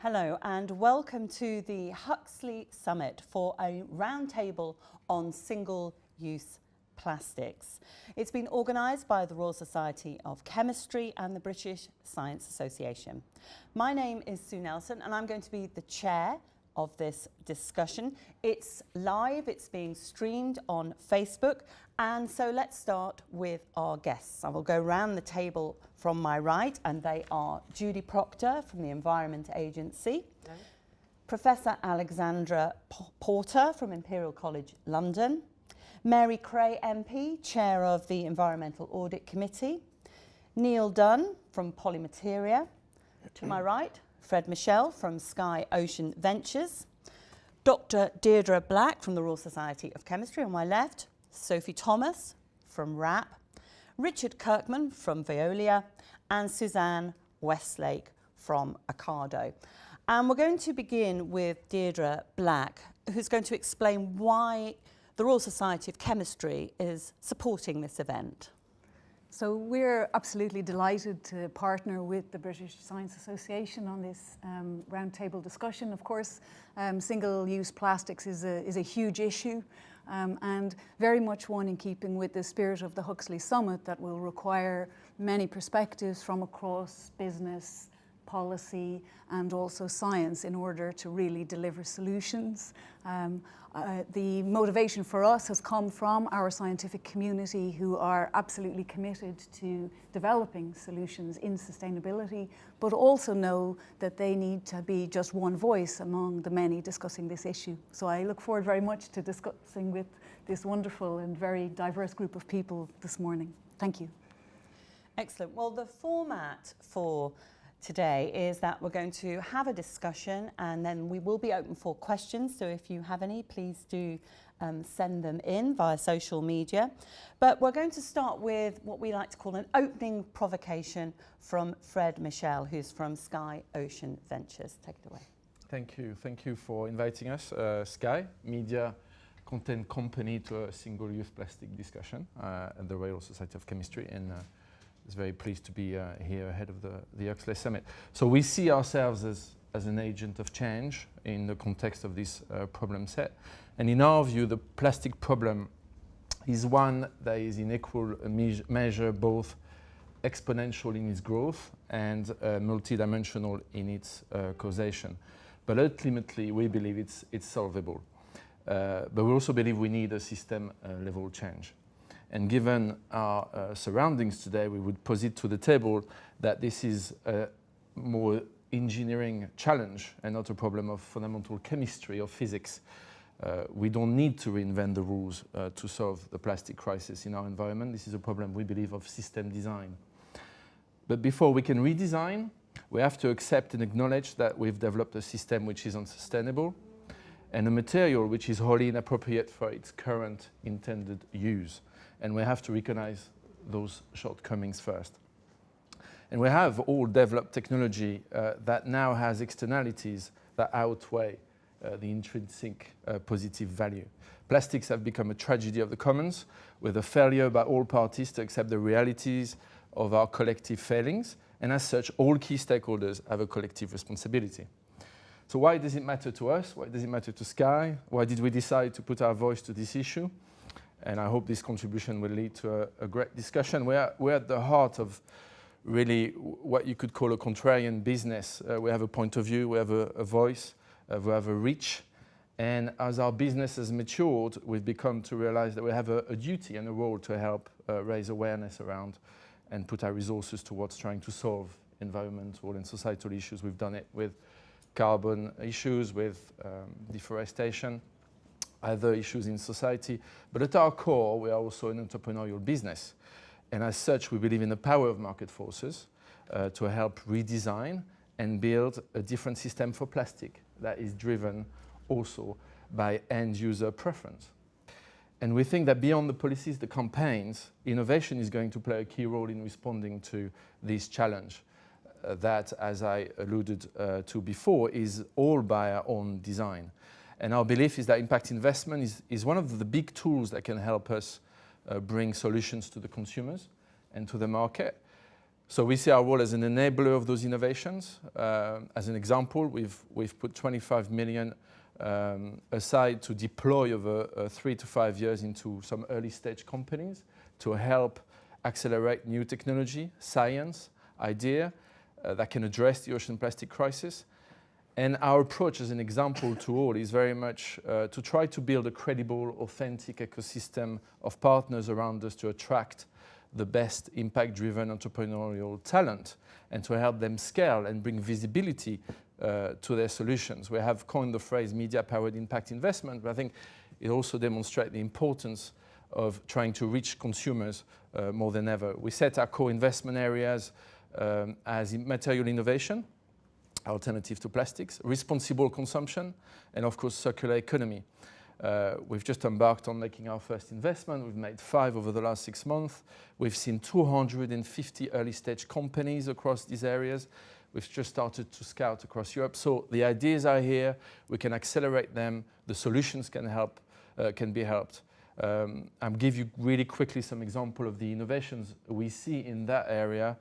Hello and welcome to the Huxley Summit for a roundtable on single-use plastics. It's been organised by the Royal Society of Chemistry and the British Science Association. My name is Sue Nelson and I'm going to be the chair of this discussion. It's live, it's being streamed on Facebook, and so let's start with our guests. I will go round the table from my right, and they are Judy Proctor from the Environment Agency, hello. Professor Alexandra Porter from Imperial College London, Mary Creagh MP, Chair of the Environmental Audit Committee, Neal Dunne from Polymateria, to my right, Michel from Sky Ocean Ventures, Dr. Deirdre Black from the Royal Society of Chemistry on my left, Sophie Thomas from RAP, Richard Kirkman from Veolia, and Suzanne Westlake from Ocado. And we're going to begin with Deirdre Black, who's going to explain why the Royal Society of Chemistry is supporting this event. So we're absolutely delighted to partner with the British Science Association on this roundtable discussion. Of course, single-use plastics is a huge issue and very much one in keeping with the spirit of the Huxley Summit that will require many perspectives from across business, policy and also science in order to really deliver solutions. The motivation for us has come from our scientific community who are absolutely committed to developing solutions in sustainability, but also know that they need to be just one voice among the many discussing this issue. So I look forward very much to discussing with this wonderful and very diverse group of people this morning. Thank you. Excellent. Well, the format for today is that we're going to have a discussion and then we will be open for questions. So if you have any, please do send them in via social media. But we're going to start with what we like to call an opening provocation from Michel, who's from Sky Ocean Ventures. Take it away. Thank you. Thank you for inviting us, Sky, media content company, to a single-use plastic discussion at the Royal Society of Chemistry. And I was very pleased to be here ahead of the Huxley Summit. So we see ourselves as an agent of change in the context of this problem set. And in our view, the plastic problem is one that is in equal measure both exponential in its growth and multidimensional in its causation. But ultimately, we believe it's solvable. But we also believe we need a system level change. And given our surroundings today, we would posit to the table that this is a more engineering challenge and not a problem of fundamental chemistry or physics. We don't need to reinvent the rules to solve the plastic crisis in our environment. This is a problem, we believe, of system design. But before we can redesign, we have to accept and acknowledge that we've developed a system which is unsustainable and a material which is wholly inappropriate for its current intended use. And we have to recognize those shortcomings first. And we have all developed technology that now has externalities that outweigh the intrinsic positive value. Plastics have become a tragedy of the commons, with a failure by all parties to accept the realities of our collective failings. And as such, all key stakeholders have a collective responsibility. So why does it matter to us? Why does it matter to Sky? Why did we decide to put our voice to this issue? And I hope this contribution will lead to a great discussion. We're at the heart of really what you could call a contrarian business. We have a point of view, we have a voice, we have a reach. And as our business has matured, we've become to realize that we have a duty and a role to help raise awareness around and put our resources towards trying to solve environmental and societal issues. We've done it with carbon issues, with deforestation, other issues in society. But at our core, we are also an entrepreneurial business. And as such, we believe in the power of market forces to help redesign and build a different system for plastic that is driven also by end user preference. And we think that beyond the policies, the campaigns, innovation is going to play a key role in responding to this challenge that, as I alluded to before, is all by our own design. And our belief is that impact investment is one of the big tools that can help us bring solutions to the consumers and to the market. So we see our role as an enabler of those innovations. As an example, we've put 25 million aside to deploy over 3 to 5 years into some early stage companies to help accelerate new technology, science, idea that can address the ocean plastic crisis. And our approach as an example to all is very much to try to build a credible, authentic ecosystem of partners around us to attract the best impact-driven entrepreneurial talent and to help them scale and bring visibility to their solutions. We have coined the phrase media-powered impact investment, but I think it also demonstrates the importance of trying to reach consumers more than ever. We set our core investment areas as material innovation, alternative to plastics, responsible consumption, and of course circular economy. We've just embarked on making our first investment. We've made 5 over the last 6 months. We've seen 250 early stage companies across these areas. We've just started to scout across Europe. So the ideas are here. We can accelerate them. The solutions can be helped. I'll give you really quickly some example of the innovations we see in that area.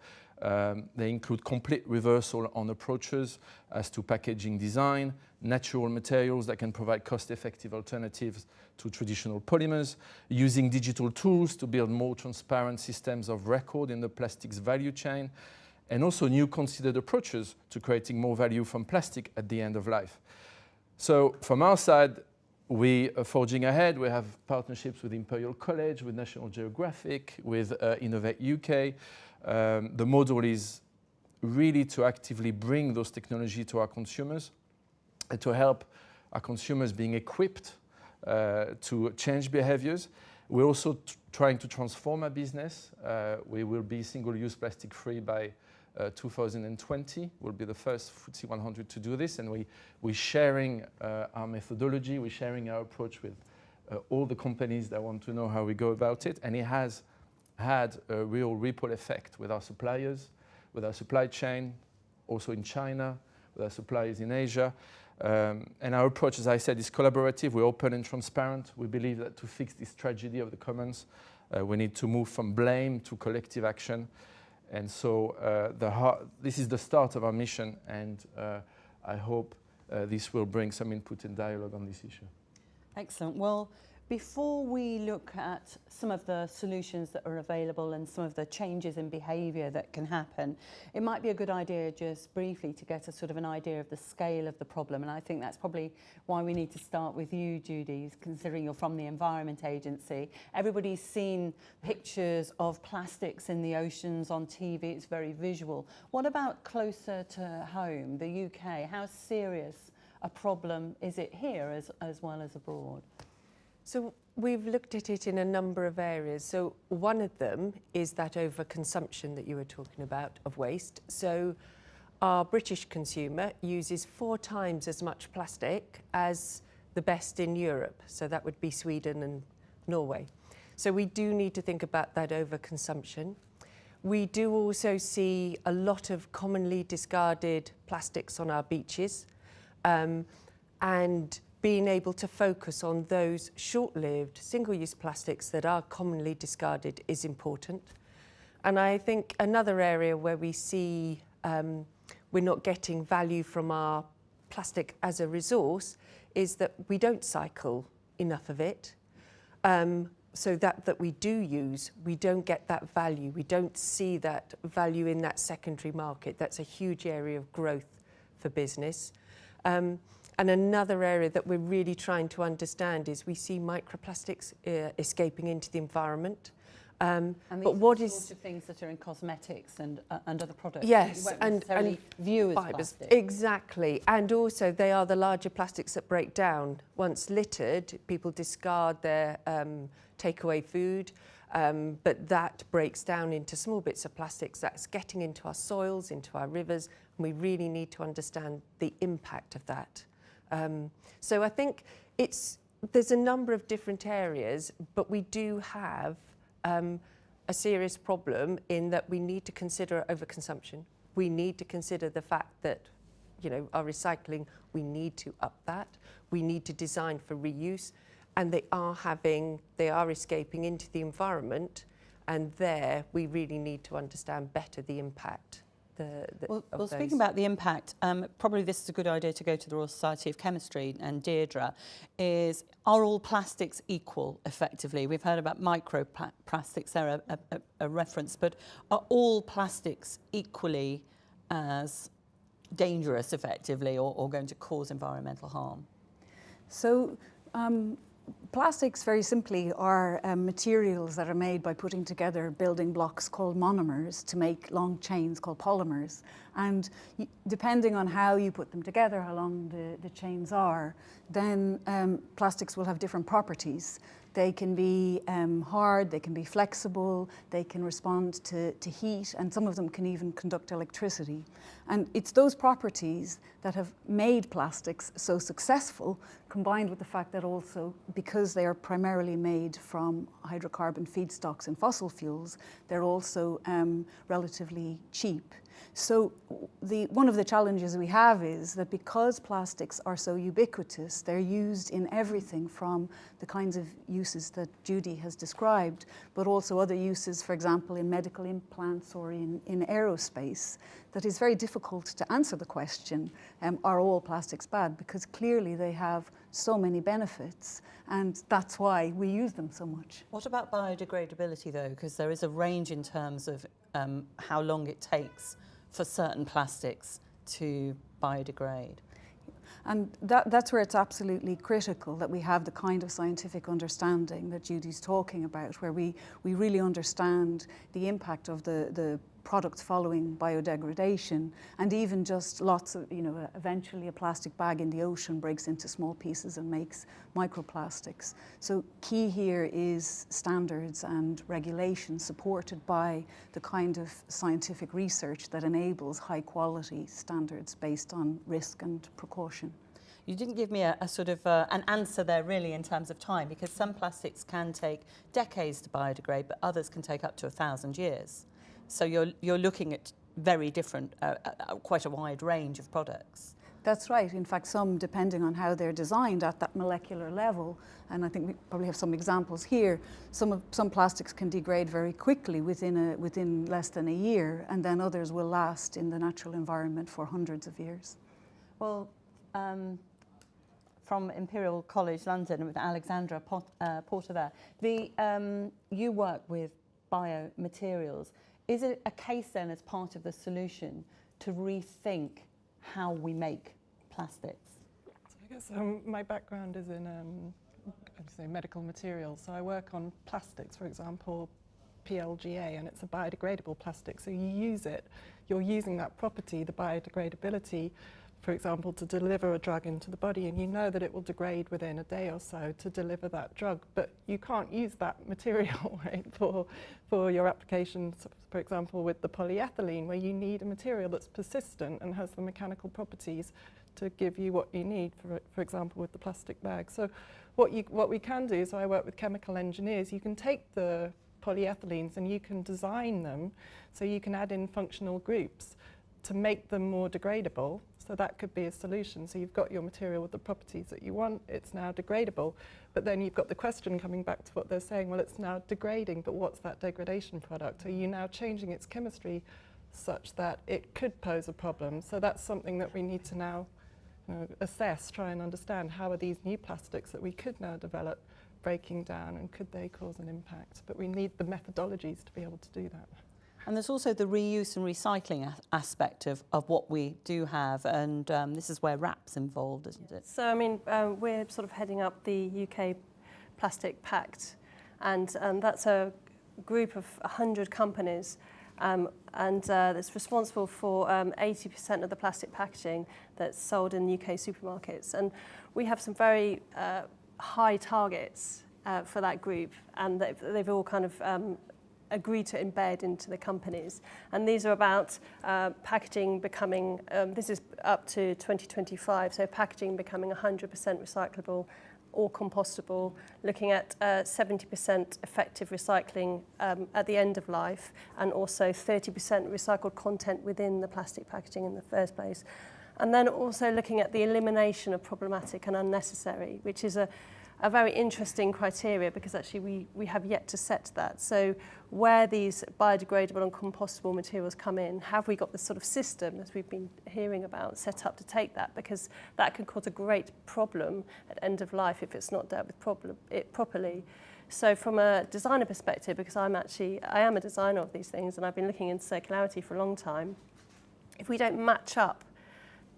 They include complete reversal on approaches as to packaging design, natural materials that can provide cost-effective alternatives to traditional polymers, using digital tools to build more transparent systems of record in the plastics value chain, and also new considered approaches to creating more value from plastic at the end of life. So from our side, we are forging ahead. We have partnerships with Imperial College, with National Geographic, with Innovate UK. The model is really to actively bring those technologies to our consumers and to help our consumers being equipped to change behaviors. We're also trying to transform our business. We will be single-use plastic-free by 2020. We'll be the first FTSE 100 to do this, and we're sharing our methodology, we're sharing our approach with all the companies that want to know how we go about it, and it has had a real ripple effect with our suppliers, with our supply chain, also in China, with our suppliers in Asia. And our approach, as I said, is collaborative. We're open and transparent. We believe that to fix this tragedy of the commons, we need to move from blame to collective action. And so this is the start of our mission, and I hope this will bring some input and dialogue on this issue. Excellent. Well, before we look at some of the solutions that are available and some of the changes in behaviour that can happen, it might be a good idea just briefly to get a sort of an idea of the scale of the problem. And I think that's probably why we need to start with you, Judy, considering you're from the Environment Agency. Everybody's seen pictures of plastics in the oceans on TV. It's very visual. What about closer to home, the UK? How serious a problem is it here as well as abroad? So we've looked at it in a number of areas. So one of them is that overconsumption that you were talking about of waste. So our British consumer uses 4 times as much plastic as the best in Europe. So that would be Sweden and Norway. So we do need to think about that overconsumption. We do also see a lot of commonly discarded plastics on our beaches, and being able to focus on those short-lived single-use plastics that are commonly discarded is important. And I think another area where we see we're not getting value from our plastic as a resource is that we don't cycle enough of it. So that we do use, we don't get that value. We don't see that value in that secondary market. That's a huge area of growth for business. And another area that we're really trying to understand is we see microplastics escaping into the environment. And but what is sorts of things that are in cosmetics and other products? Yes, you won't necessarily view as fibers. plastic. Exactly, and also they are the larger plastics that break down. Once littered, people discard their takeaway food, but that breaks down into small bits of plastics that's getting into our soils, into our rivers, and we really need to understand the impact of that. So I think there's a number of different areas, but we do have a serious problem in that we need to consider overconsumption. We need to consider the fact that, our recycling, we need to up that. We need to design for reuse, and they are escaping into the environment, And there we really need to understand better the impact. Well, speaking about the impact, probably this is a good idea to go to the Royal Society of Chemistry and Deirdre, are all plastics equal effectively? We've heard about microplastics, they're a reference, but are all plastics equally as dangerous effectively or going to cause environmental harm? So plastics, very simply, are materials that are made by putting together building blocks called monomers to make long chains called polymers. And depending on how you put them together, how long the chains are, then plastics will have different properties. They can be hard, they can be flexible, they can respond to heat, and some of them can even conduct electricity. And it's those properties that have made plastics so successful, combined with the fact that also, because they are primarily made from hydrocarbon feedstocks and fossil fuels, they're also relatively cheap. So one of the challenges we have is that because plastics are so ubiquitous, they're used in everything from the kinds of uses that Judy has described, but also other uses, for example, in medical implants or in aerospace, that it's very difficult to answer the question, are all plastics bad? Because clearly they have so many benefits, and that's why we use them so much. What about biodegradability though? Because there is a range in terms of how long it takes for certain plastics to biodegrade. And that's where it's absolutely critical that we have the kind of scientific understanding that Judy's talking about, where we really understand the impact of the products following biodegradation, and even just lots of, eventually a plastic bag in the ocean breaks into small pieces and makes microplastics. So key here is standards and regulations supported by the kind of scientific research that enables high quality standards based on risk and precaution. You didn't give me a sort of an answer there really in terms of time, because some plastics can take decades to biodegrade, but others can take up to 1,000 years. So you're looking at very different, quite a wide range of products. That's right. In fact, some, depending on how they're designed at that molecular level, and I think we probably have some examples here, some plastics can degrade very quickly within less than a year, and then others will last in the natural environment for hundreds of years. Well, from Imperial College London with Alexandra Porter there, you work with biomaterials. Is it a case then as part of the solution to rethink how we make plastics? So I guess my background is in medical materials. So I work on plastics, for example, PLGA, and it's a biodegradable plastic. So you use it, you're using that property, the biodegradability, for example, to deliver a drug into the body, and you know that it will degrade within a day or so to deliver that drug, but you can't use that material, right, for your applications, for example, with the polyethylene, where you need a material that's persistent and has the mechanical properties to give you what you need, for example, with the plastic bag. So what we can do, so I work with chemical engineers, you can take the polyethylenes and you can design them so you can add in functional groups to make them more degradable. So that could be a solution. So you've got your material with the properties that you want, it's now degradable, but then you've got the question coming back to what they're saying, well, it's now degrading, but what's that degradation product? Are you now changing its chemistry such that it could pose a problem? So that's something that we need to now assess, try and understand, how are these new plastics that we could now develop breaking down, and could they cause an impact? But we need the methodologies to be able to do that. And there's also the reuse and recycling aspect of what we do have, and this is where RAP's involved, isn't it? So, I mean, we're sort of heading up the UK Plastic Pact, and that's a group of 100 companies, and it's responsible for 80% of the plastic packaging that's sold in UK supermarkets. And we have some very high targets for that group, and they've all kind of agreed to embed into the companies. And these are about packaging becoming, this is up to 2025, so packaging becoming 100% recyclable or compostable, looking at 70% effective recycling at the end of life, and also 30% recycled content within the plastic packaging in the first place. And then also looking at the elimination of problematic and unnecessary, which is a very interesting criteria, because actually we have yet to set that. So where these biodegradable and compostable materials come in, have we got this sort of system, as we've been hearing about, set up to take that? Because that can cause a great problem at end of life if it's not dealt with properly. So from a designer perspective, because I am a designer of these things and I've been looking into circularity for a long time, if we don't match up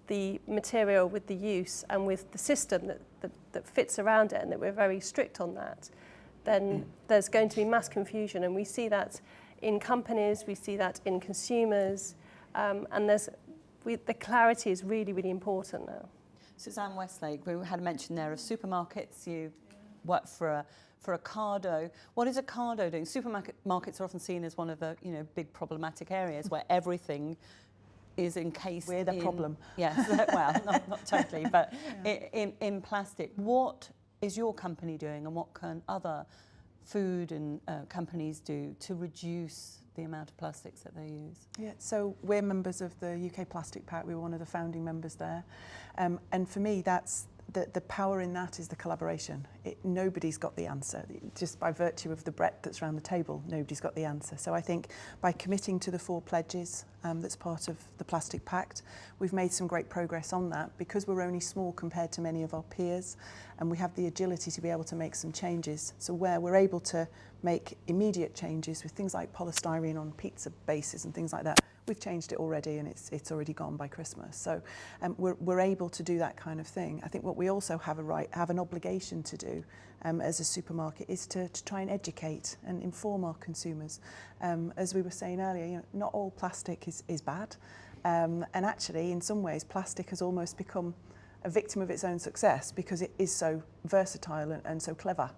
the material with the use and with the system that fits around it, and that we're very strict on that, then there's going to be mass confusion. And we see that in companies, we see that in consumers, and the clarity is really, really important now. Suzanne Westlake, we had a mention there of supermarkets. You work for Ocado. What is Ocado doing? Supermarkets are often seen as one of the big problematic areas where everything is encased We're the problem. Yes, well, not totally, but in plastic. What is your company doing, and what can other food and companies do to reduce the amount of plastics that they use? Yeah, so we're members of the UK Plastic Pact. We were one of the founding members there. And for me, that's the power in that is the collaboration. Nobody's got the answer. Just by virtue of the breadth that's around the table, nobody's got the answer. So I think by committing to the 4 pledges that's part of the Plastic Pact, we've made some great progress on that, because we're only small compared to many of our peers, and we have the agility to be able to make some changes. So where we're able to make immediate changes with things like polystyrene on pizza bases and things like that, we've changed it already, and it's already gone by Christmas. So we're able to do that kind of thing. I think what we also have an obligation to do as a supermarket is to try and educate and inform our consumers. As we were saying earlier, not all plastic is bad, and actually in some ways plastic has almost become a victim of its own success because it is so versatile and so clever.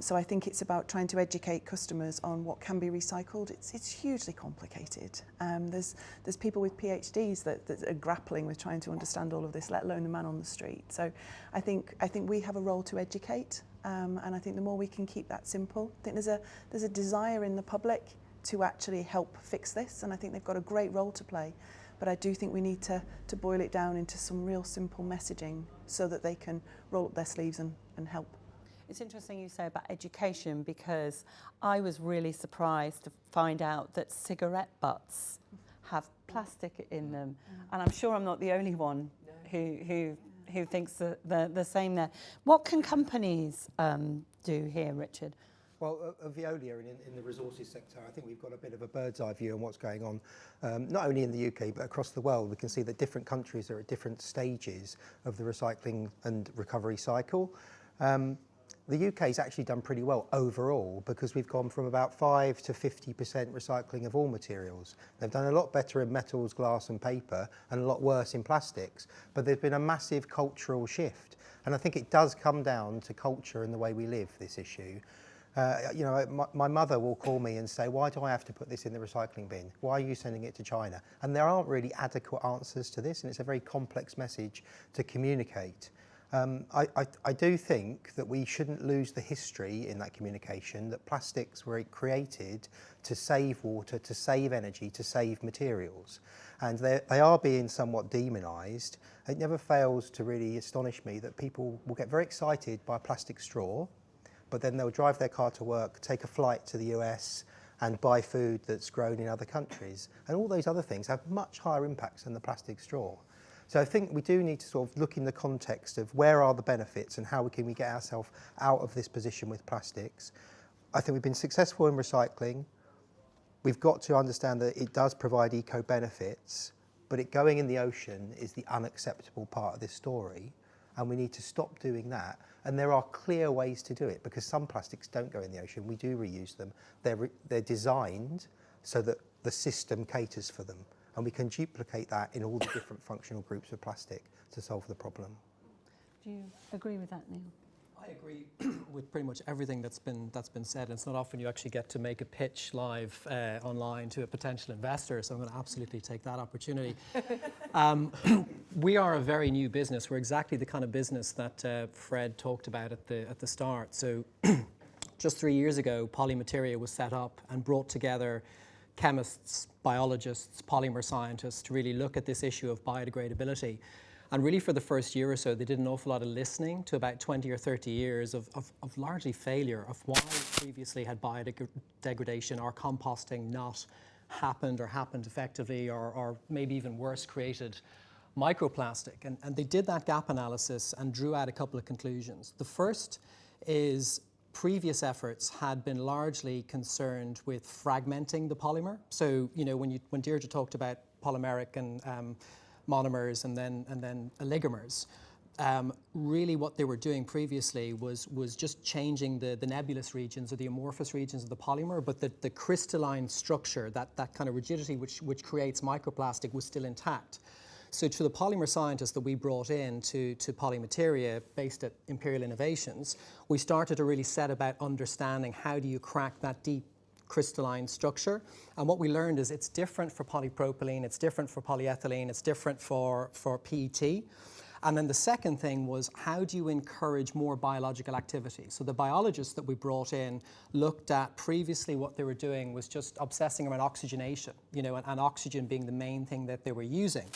So I think it's about trying to educate customers on what can be recycled. It's hugely complicated. There's people with PhDs that are grappling with trying to understand all of this, let alone the man on the street. So I think we have a role to educate, and I think the more we can keep that simple. I think there's a desire in the public to actually help fix this, and I think they've got a great role to play. But I do think we need to boil it down into some real simple messaging so that they can roll up their sleeves and help. It's interesting you say about education, because I was really surprised to find out that cigarette butts have plastic in them, and I'm sure I'm not the only one who thinks the same there. What can companies do here, Richard? Well, at Veolia and in the resources sector, I think we've got a bit of a bird's eye view on what's going on, not only in the UK, but across the world. We can see that different countries are at different stages of the recycling and recovery cycle. The UK's actually done pretty well overall, because we've gone from about 5 to 50% recycling of all materials. They've done a lot better in metals, glass and paper, and a lot worse in plastics, but there's been a massive cultural shift. And I think it does come down to culture and the way we live, this issue. My mother will call me and say, why do I have to put this in the recycling bin? Why are you sending it to China? And there aren't really adequate answers to this, and it's a very complex message to communicate. I do think that we shouldn't lose the history in that communication, that plastics were created to save water, to save energy, to save materials. And they are being somewhat demonised. It never fails to really astonish me that people will get very excited by a plastic straw, but then they'll drive their car to work, take a flight to the US and buy food that's grown in other countries. And all those other things have much higher impacts than the plastic straw. So I think we do need to sort of look in the context of where are the benefits and how can we get ourselves out of this position with plastics. I think we've been successful in recycling. We've got to understand that it does provide eco-benefits, but it going in the ocean is the unacceptable part of this story, and we need to stop doing that. And there are clear ways to do it, because some plastics don't go in the ocean. We do reuse them. They're designed so that the system caters for them. And we can duplicate that in all the different functional groups of plastic to solve the problem. Do you agree with that, Neal? I agree with pretty much everything that's been said. It's not often you actually get to make a pitch live online to a potential investor, so I'm going to absolutely take that opportunity. We are a very new business. We're exactly the kind of business that Fred talked about at the start. So just 3 years ago, Polymateria was set up and brought together chemists, biologists, polymer scientists to really look at this issue of biodegradability. And really for the first year or so, they did an awful lot of listening to about 20 or 30 years of largely failure of why previously had biodegradation or composting not happened or happened effectively, or maybe even worse, created microplastic. And they did that gap analysis and drew out a couple of conclusions. The first is previous efforts had been largely concerned with fragmenting the polymer. So, you know, when Deirdre talked about polymeric and monomers and then oligomers, really what they were doing previously was just changing the nebulous regions or the amorphous regions of the polymer, but the crystalline structure, that kind of rigidity which creates microplastic, was still intact. So to the polymer scientists that we brought in to Polymateria, based at Imperial Innovations, we started to really set about understanding how do you crack that deep crystalline structure. And what we learned is it's different for polypropylene, it's different for polyethylene, it's different for PET. And then the second thing was, how do you encourage more biological activity? So the biologists that we brought in looked at previously what they were doing was just obsessing around oxygenation, you know, and oxygen being the main thing that they were using.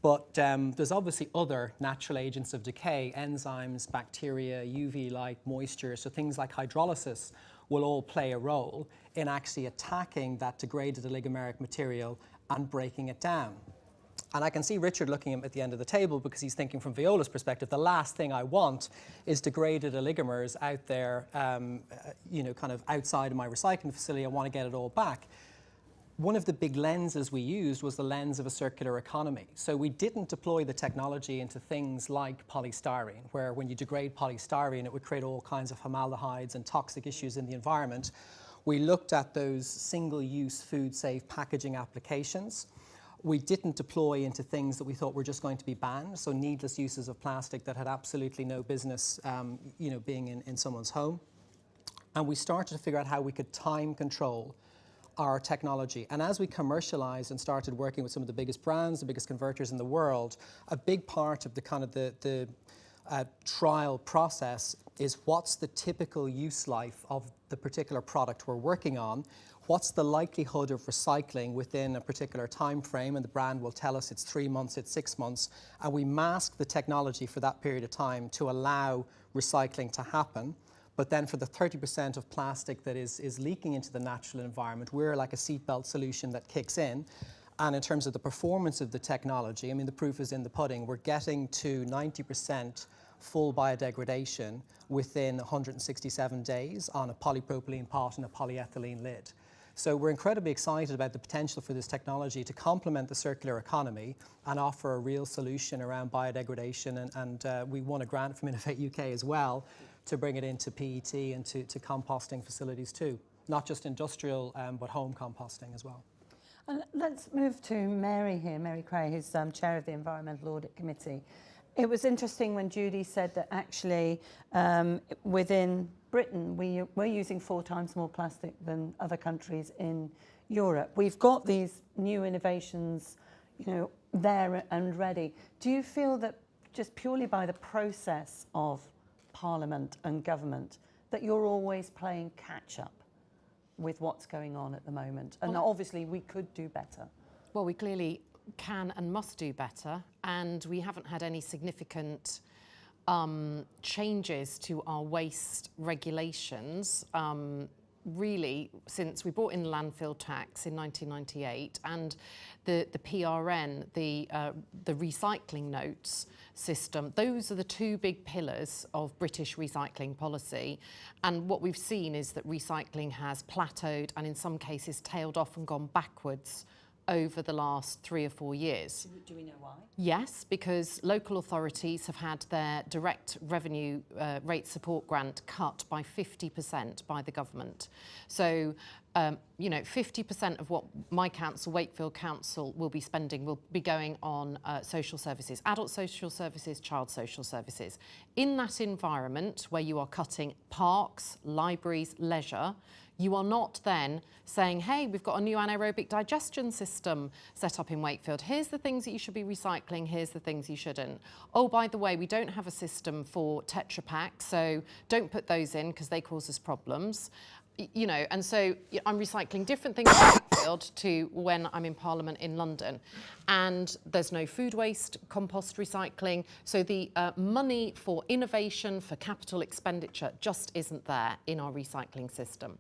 But there's obviously other natural agents of decay, enzymes, bacteria, UV light, moisture, so things like hydrolysis will all play a role in actually attacking that degraded oligomeric material and breaking it down. And I can see Richard looking at the end of the table because he's thinking from Veolia's perspective, the last thing I want is degraded oligomers out there, you know, kind of outside of my recycling facility. I want to get it all back. One of the big lenses we used was the lens of a circular economy. So we didn't deploy the technology into things like polystyrene, where when you degrade polystyrene, it would create all kinds of formaldehydes and toxic issues in the environment. We looked at those single-use food-safe packaging applications. We didn't deploy into things that we thought were just going to be banned, so needless uses of plastic that had absolutely no business you know, being in someone's home. And we started to figure out how we could time control our technology. And as we commercialized and started working with some of the biggest brands, the biggest converters in the world, a big part of the kind of the trial process is what's the typical use life of the particular product we're working on, what's the likelihood of recycling within a particular time frame, and the brand will tell us it's 3 months, it's 6 months, and we mask the technology for that period of time to allow recycling to happen. But then for the 30% of plastic that is leaking into the natural environment, we're like a seatbelt solution that kicks in. And in terms of the performance of the technology, I mean, the proof is in the pudding. We're getting to 90% full biodegradation within 167 days on a polypropylene pot and a polyethylene lid. So we're incredibly excited about the potential for this technology to complement the circular economy and offer a real solution around biodegradation. And we won a grant from Innovate UK as well to bring it into PET and to composting facilities too. Not just industrial, but home composting as well. And let's move to Mary here, Mary Creagh, who's chair of the Environmental Audit Committee. It was interesting when Judy said that actually within Britain, we're using 4 times more plastic than other countries in Europe. We've got these new innovations, you know, there and ready. Do you feel that just purely by the process of Parliament and government that you're always playing catch up with what's going on at the moment? And obviously we could do better. Well, we clearly can and must do better, and we haven't had any significant changes to our waste regulations really since we brought in landfill tax in 1998, and the PRN, the recycling notes system. Those are the 2 big pillars of British recycling policy. And what we've seen is that recycling has plateaued and in some cases tailed off and gone backwards over the last 3 or 4 years. Do we know why? Yes, because local authorities have had their direct revenue rate support grant cut by 50% by the government. So, you know, 50% of what my council, Wakefield Council, will be spending will be going on social services, adult social services, child social services. In that environment where you are cutting parks, libraries, leisure, you are not then saying, hey, we've got a new anaerobic digestion system set up in Wakefield. Here's the things that you should be recycling. Here's the things you shouldn't. Oh, by the way, we don't have a system for Tetra Pak, so don't put those in because they cause us problems. You know, and so I'm recycling different things in Wakefield to when I'm in Parliament in London. And there's no food waste, compost recycling. So the money for innovation, for capital expenditure just isn't there in our recycling system.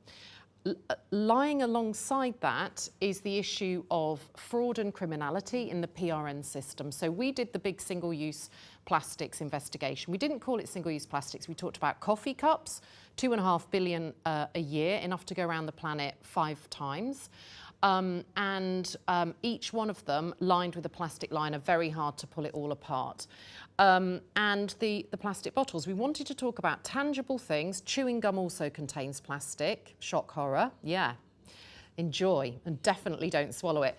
Lying alongside that is the issue of fraud and criminality in the PRN system. So we did the big single-use plastics investigation. We didn't call it single-use plastics. We talked about coffee cups, 2.5 billion a year, enough to go around the planet 5 times. Each one of them lined with a plastic liner, very hard to pull it all apart. And the plastic bottles. We wanted to talk about tangible things. Chewing gum also contains plastic. Shock horror, yeah. Enjoy, and definitely don't swallow it.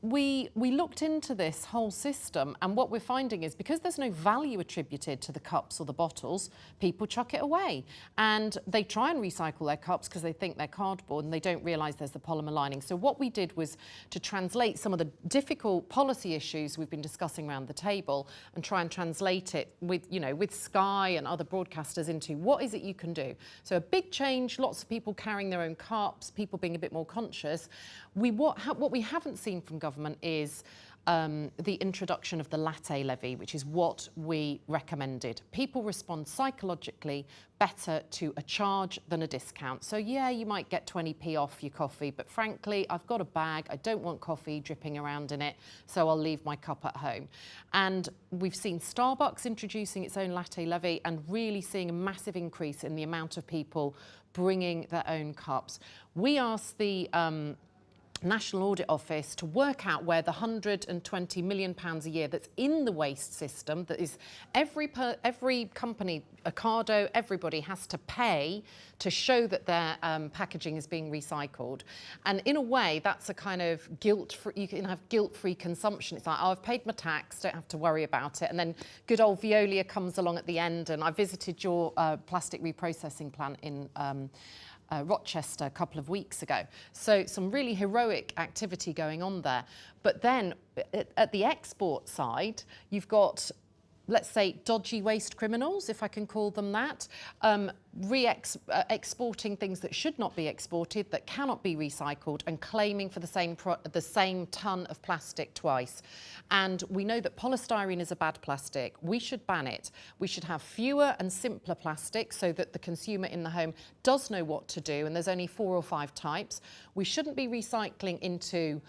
We looked into this whole system, and what we're finding is because there's no value attributed to the cups or the bottles, people chuck it away. And they try and recycle their cups because they think they're cardboard and they don't realise there's the polymer lining. So what we did was to translate some of the difficult policy issues we've been discussing around the table and try and translate it with, you know, with Sky and other broadcasters into what is it you can do. So a big change, lots of people carrying their own cups, people being a bit more conscious. What we haven't seen from government is the introduction of the latte levy, which is what we recommended. People respond psychologically better to a charge than a discount. So yeah, you might get 20p off your coffee, but frankly, I've got a bag, I don't want coffee dripping around in it, so I'll leave my cup at home. And we've seen Starbucks introducing its own latte levy and really seeing a massive increase in the amount of people bringing their own cups. We asked the National Audit Office to work out where the £120 million a year that's in the waste system, that is every company, Ocado, everybody has to pay to show that their packaging is being recycled. And in a way, that's a kind of guilt-free, you can have guilt-free consumption. It's like, oh, I've paid my tax, don't have to worry about it. And then good old Veolia comes along at the end, and I visited your plastic reprocessing plant in Rochester a couple of weeks ago. So some really heroic activity going on there. But then at the export side, you've got, let's say, dodgy waste criminals, if I can call them that, exporting things that should not be exported, that cannot be recycled, and claiming for the same ton of plastic twice. And we know that polystyrene is a bad plastic. We should ban it. We should have fewer and simpler plastics so that the consumer in the home does know what to do, and there's only 4 or 5 types. We shouldn't be recycling into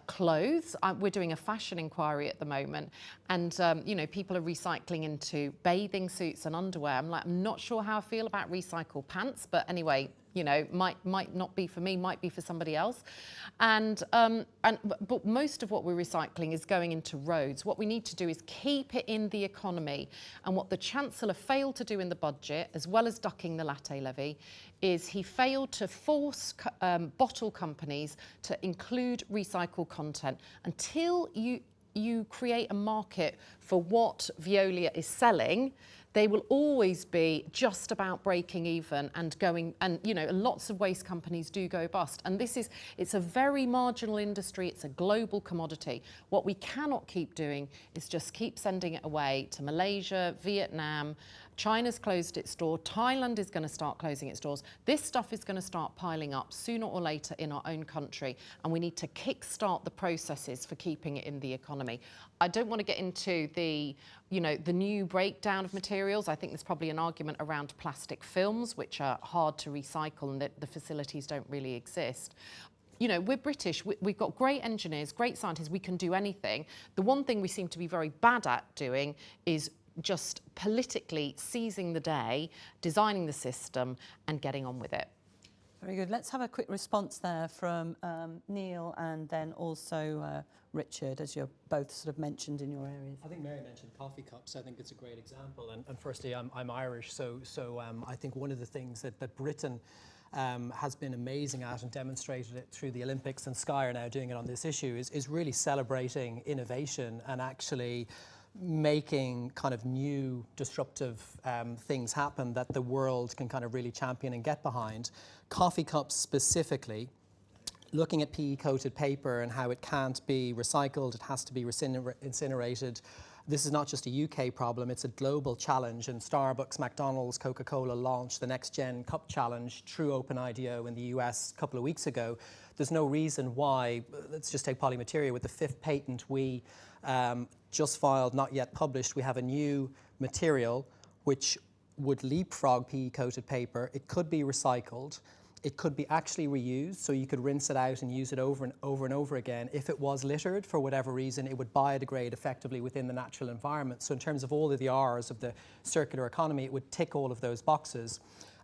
clothes. We're doing a fashion inquiry at the moment, and you know, people are recycling into bathing suits and underwear. I'm not sure how I feel about recycled pants, but anyway, you know, might not be for me, might be for somebody else. But most of what we're recycling is going into roads. What we need to do is keep it in the economy. And what the Chancellor failed to do in the budget, as well as ducking the latte levy, is he failed to force bottle companies to include recycled content. Until you create a market for what Veolia is selling, they will always be just about breaking even and going, and you know, lots of waste companies do go bust. And it's a very marginal industry, it's a global commodity. What we cannot keep doing is just keep sending it away to Malaysia, Vietnam. China's closed its door, Thailand is going to start closing its doors. This stuff is going to start piling up sooner or later in our own country, and we need to kickstart the processes for keeping it in the economy. I don't want to get into the new breakdown of materials. I think there's probably an argument around plastic films, which are hard to recycle and that the facilities don't really exist. You know, we're British, we've got great engineers, great scientists, we can do anything. The one thing we seem to be very bad at doing is just politically seizing the day, designing the system and getting on with it. Very good. Let's have a quick response there from Neal and then also Richard, as you're both sort of mentioned in your areas. I think Mary mentioned coffee cups. I think it's a great example. And firstly, I'm Irish, so I think one of the things that Britain has been amazing at and demonstrated it through the Olympics, and Sky are now doing it on this issue, is really celebrating innovation and actually making kind of new disruptive things happen that the world can kind of really champion and get behind. Coffee cups specifically, looking at PE-coated paper and how it can't be recycled, it has to be incinerated, this is not just a UK problem, it's a global challenge, and Starbucks, McDonald's, Coca-Cola launched the Next Gen Cup Challenge through OpenIDO in the US a couple of weeks ago. There's no reason why, let's just take Polymateria, with the 5th patent we just filed, not yet published, we have a new material which would leapfrog PE-coated paper. It could be recycled. It could be actually reused, so you could rinse it out and use it over and over and over again. If it was littered, for whatever reason, it would biodegrade effectively within the natural environment. So in terms of all of the R's of the circular economy, it would tick all of those boxes.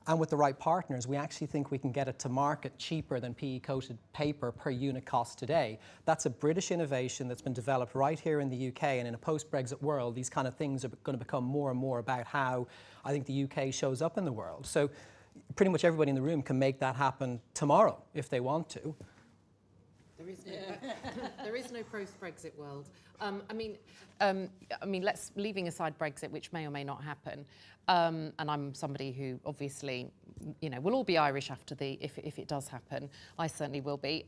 And with the right partners, we actually think we can get it to market cheaper than PE-coated paper per unit cost today. That's a British innovation that's been developed right here in the UK, and in a post-Brexit world, these kind of things are going to become more and more about how I think the UK shows up in the world. So pretty much everybody in the room can make that happen tomorrow if they want to. There is no post-Brexit world. I mean, let's leaving aside Brexit, which may or may not happen. And I'm somebody who obviously, you know, we'll all be Irish after if it does happen. I certainly will be.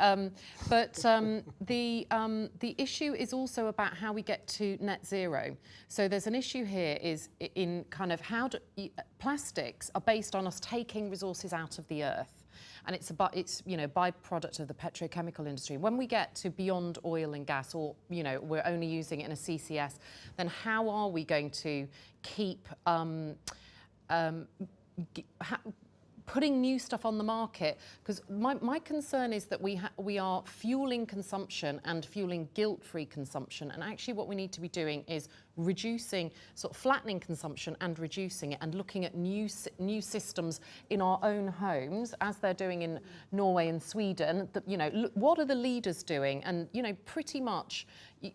But the issue is also about how we get to net zero. So there's an issue here is in kind of how plastics are based on us taking resources out of the earth. And it's you know, byproduct of the petrochemical industry. When we get to beyond oil and gas, or you know, we're only using it in a CCS, then how are we going to keep putting new stuff on the market? Because my concern is that we are fueling consumption and fueling guilt-free consumption, and actually what we need to be doing is reducing, sort of flattening consumption and reducing it, and looking at new systems in our own homes, as they're doing in Norway and Sweden. You know, look, what are the leaders doing? And you know, pretty much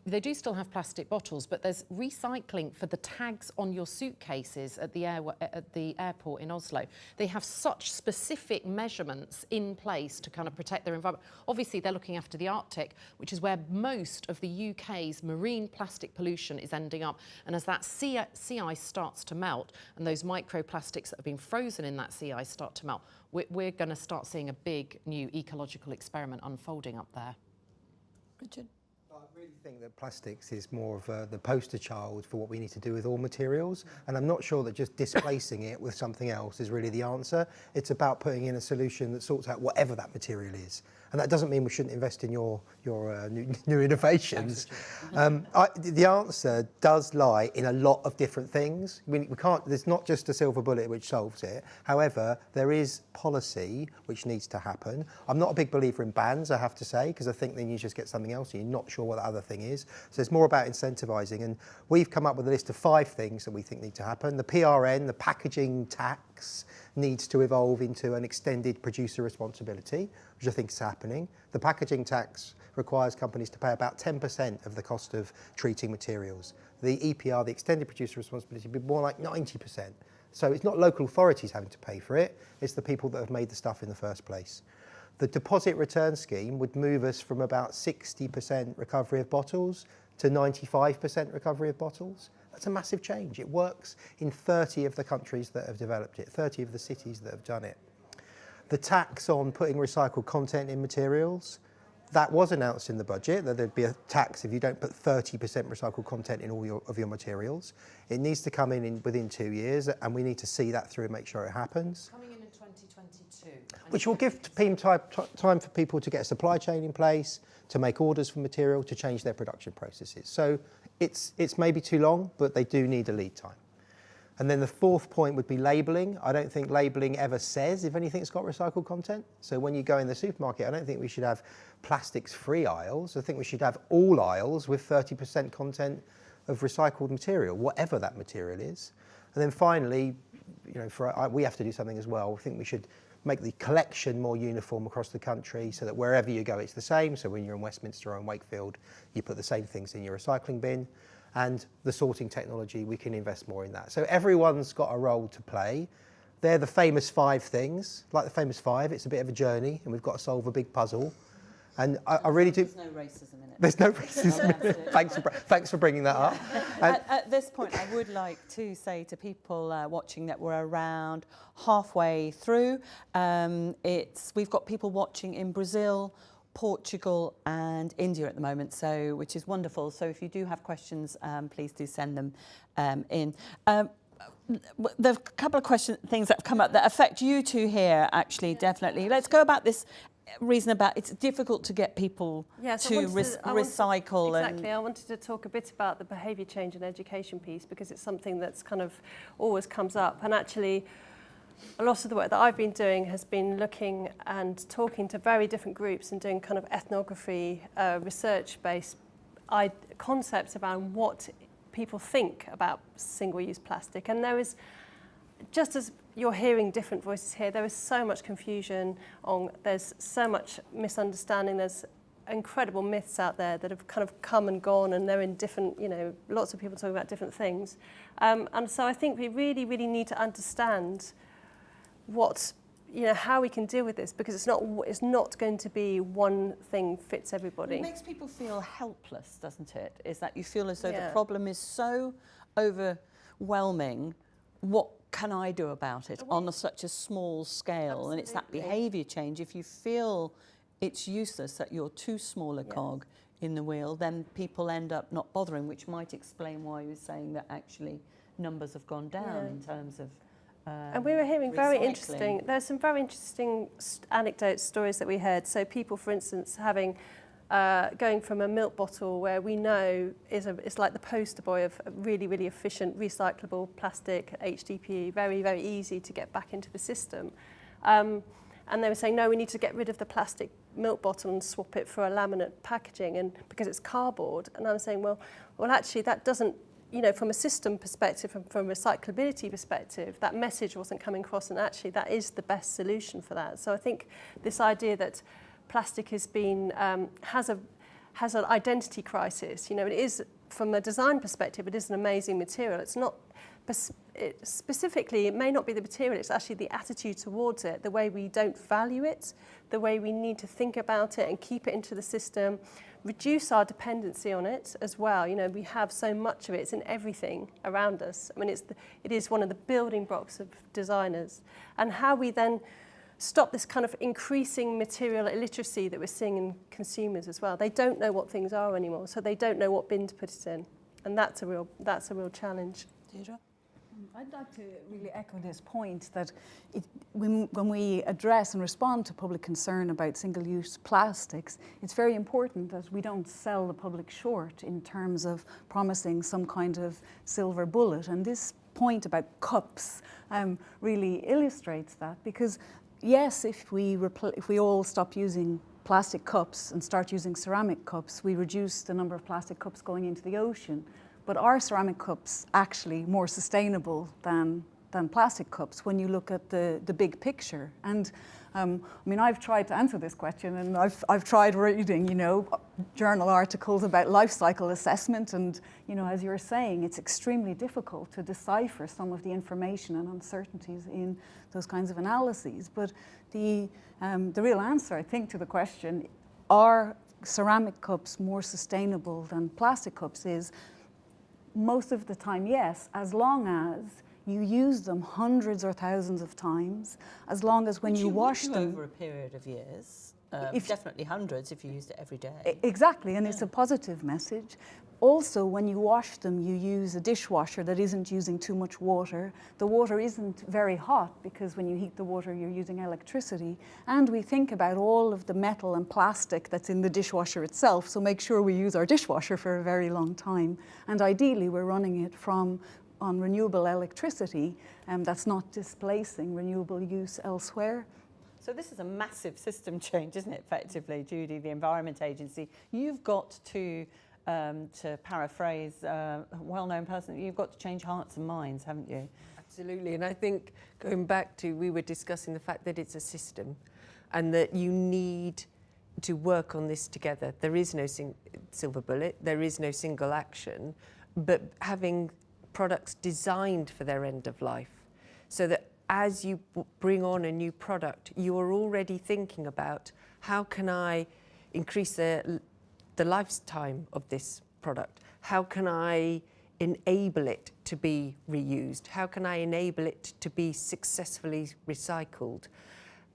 they do still have plastic bottles, but there's recycling for the tags on your suitcases at the airport in Oslo. They have such specific measurements in place to kind of protect their environment. Obviously, they're looking after the Arctic, which is where most of the UK's marine plastic pollution is ending up. And as that sea ice starts to melt, and those microplastics that have been frozen in that sea ice start to melt, we're going to start seeing a big new ecological experiment unfolding up there. Richard? I really think that plastics is more of the poster child for what we need to do with all materials, and I'm not sure that just displacing it with something else is really the answer. It's about putting in a solution that sorts out whatever that material is, and that doesn't mean we shouldn't invest in your new innovations. The answer does lie in a lot of different things. We can't. There's not just a silver bullet which solves it. However, there is policy which needs to happen. I'm not a big believer in bans, I have to say, because I think then you just get something else and you're not sure what the other thing is. So it's more about incentivising, and we've come up with a list of 5 things that we think need to happen. The PRN, the packaging tax, needs to evolve into an extended producer responsibility, which I think is happening. The packaging tax requires companies to pay about 10% of the cost of treating materials. The EPR, the extended producer responsibility, would be more like 90%. So it's not local authorities having to pay for it, it's the people that have made the stuff in the first place. The deposit return scheme would move us from about 60% recovery of bottles to 95% recovery of bottles. That's a massive change. It works in 30 of the countries that have developed it, 30 of the cities that have done it. The tax on putting recycled content in materials, that was announced in the budget, that there'd be a tax if you don't put 30% recycled content in all of your materials. It needs to come in within 2 years, and we need to see that through and make sure it happens. Coming in 2022. Which will give time for people to get a supply chain in place, to make orders for material, to change their production processes. So it's maybe too long, but they do need a lead time. And then the 4th point would be labelling. I don't think labelling ever says if anything's got recycled content. So when you go in the supermarket, I don't think we should have plastics-free aisles. I think we should have all aisles with 30% content of recycled material, whatever that material is. And then finally, you know, we have to do something as well. I think we should make the collection more uniform across the country so that wherever you go, it's the same. So when you're in Westminster or in Wakefield, you put the same things in your recycling bin. And the sorting technology, we can invest more in that. So everyone's got a role to play. They're the famous 5 things. Like the famous 5, it's a bit of a journey, and we've got to solve a big puzzle. And I really do. There's no racism in it. There's no racism in it. Thanks for bringing that up. At this point, I would like to say to people watching that we're around halfway through. We've got people watching in Brazil, Portugal and India at the moment, so which is wonderful. So if you do have questions, please do send them in. There are a couple of things that have come up that affect you two here, actually, definitely. Let's go about this reason about it's difficult to get people to recycle. Exactly. I wanted to talk a bit about the behaviour change and education piece, because it's something that's kind of always comes up. And actually, a lot of the work that I've been doing has been looking and talking to very different groups and doing kind of ethnography, research-based concepts around what people think about single-use plastic. And there is, just as you're hearing different voices here, there is so much confusion, there's so much misunderstanding, there's incredible myths out there that have kind of come and gone, and they're in different, lots of people talking about different things. And so I think we really, really need to understand how we can deal with this, because it's not going to be one thing fits everybody. It makes people feel helpless, doesn't it? Is that you feel as though the problem is so overwhelming. What can I do about it on such a small scale? Absolutely. And it's that behaviour change. If you feel it's useless, that you're too small a cog in the wheel, then people end up not bothering, which might explain why you're saying that actually numbers have gone down in terms of and we were hearing there's some very interesting anecdotes, stories that we heard. So people, for instance, going from a milk bottle, where we know it's like the poster boy of really, really efficient recyclable plastic, HDPE, very, very easy to get back into the system. And they were saying, no, we need to get rid of the plastic milk bottle and swap it for a laminate packaging, and because it's cardboard. And I was saying, well, actually that doesn't, from a system perspective, from a recyclability perspective, that message wasn't coming across, and actually that is the best solution for that. So I think this idea that plastic has been has an identity crisis. It is, from a design perspective, it is an amazing material. It's not specifically, it may not be the material, it's actually the attitude towards it, the way we don't value it, the way we need to think about it and keep it into the system, reduce our dependency on it as well. We have so much of it, it's in everything around us. I mean, it is one of the building blocks of designers. And how we then stop this kind of increasing material illiteracy that we're seeing in consumers as well. They don't know what things are anymore, so they don't know what bin to put it in. And that's a real challenge. Deirdre? I'd like to really echo this point that when we address and respond to public concern about single-use plastics, it's very important that we don't sell the public short in terms of promising some kind of silver bullet. And this point about cups really illustrates that, because yes, if we all stop using plastic cups and start using ceramic cups, we reduce the number of plastic cups going into the ocean. But are ceramic cups actually more sustainable than plastic cups when you look at the big picture? And I've tried to answer this question, and I've tried reading, journal articles about life cycle assessment, and as you're saying, it's extremely difficult to decipher some of the information and uncertainties in those kinds of analyses. But the real answer, I think, to the question, are ceramic cups more sustainable than plastic cups, is most of the time, yes, as long as you use them hundreds or thousands of times, as long as when you wash them over a period of years, definitely hundreds if you used it every day. Exactly, and it's a positive message. Also, when you wash them, you use a dishwasher that isn't using too much water. The water isn't very hot, because when you heat the water, you're using electricity. And we think about all of the metal and plastic that's in the dishwasher itself, so make sure we use our dishwasher for a very long time. And ideally, we're running it on renewable electricity, that's not displacing renewable use elsewhere. So this is a massive system change, isn't it, effectively, Judy, the Environment Agency? You've got to paraphrase a well-known person, you've got to change hearts and minds, haven't you? Absolutely, and I think going back to, we were discussing the fact that it's a system and that you need to work on this together. There is no silver bullet, there is no single action, but having products designed for their end of life, so that as you bring on a new product, you are already thinking about how can I increase the lifetime of this product? How can I enable it to be reused? How can I enable it to be successfully recycled?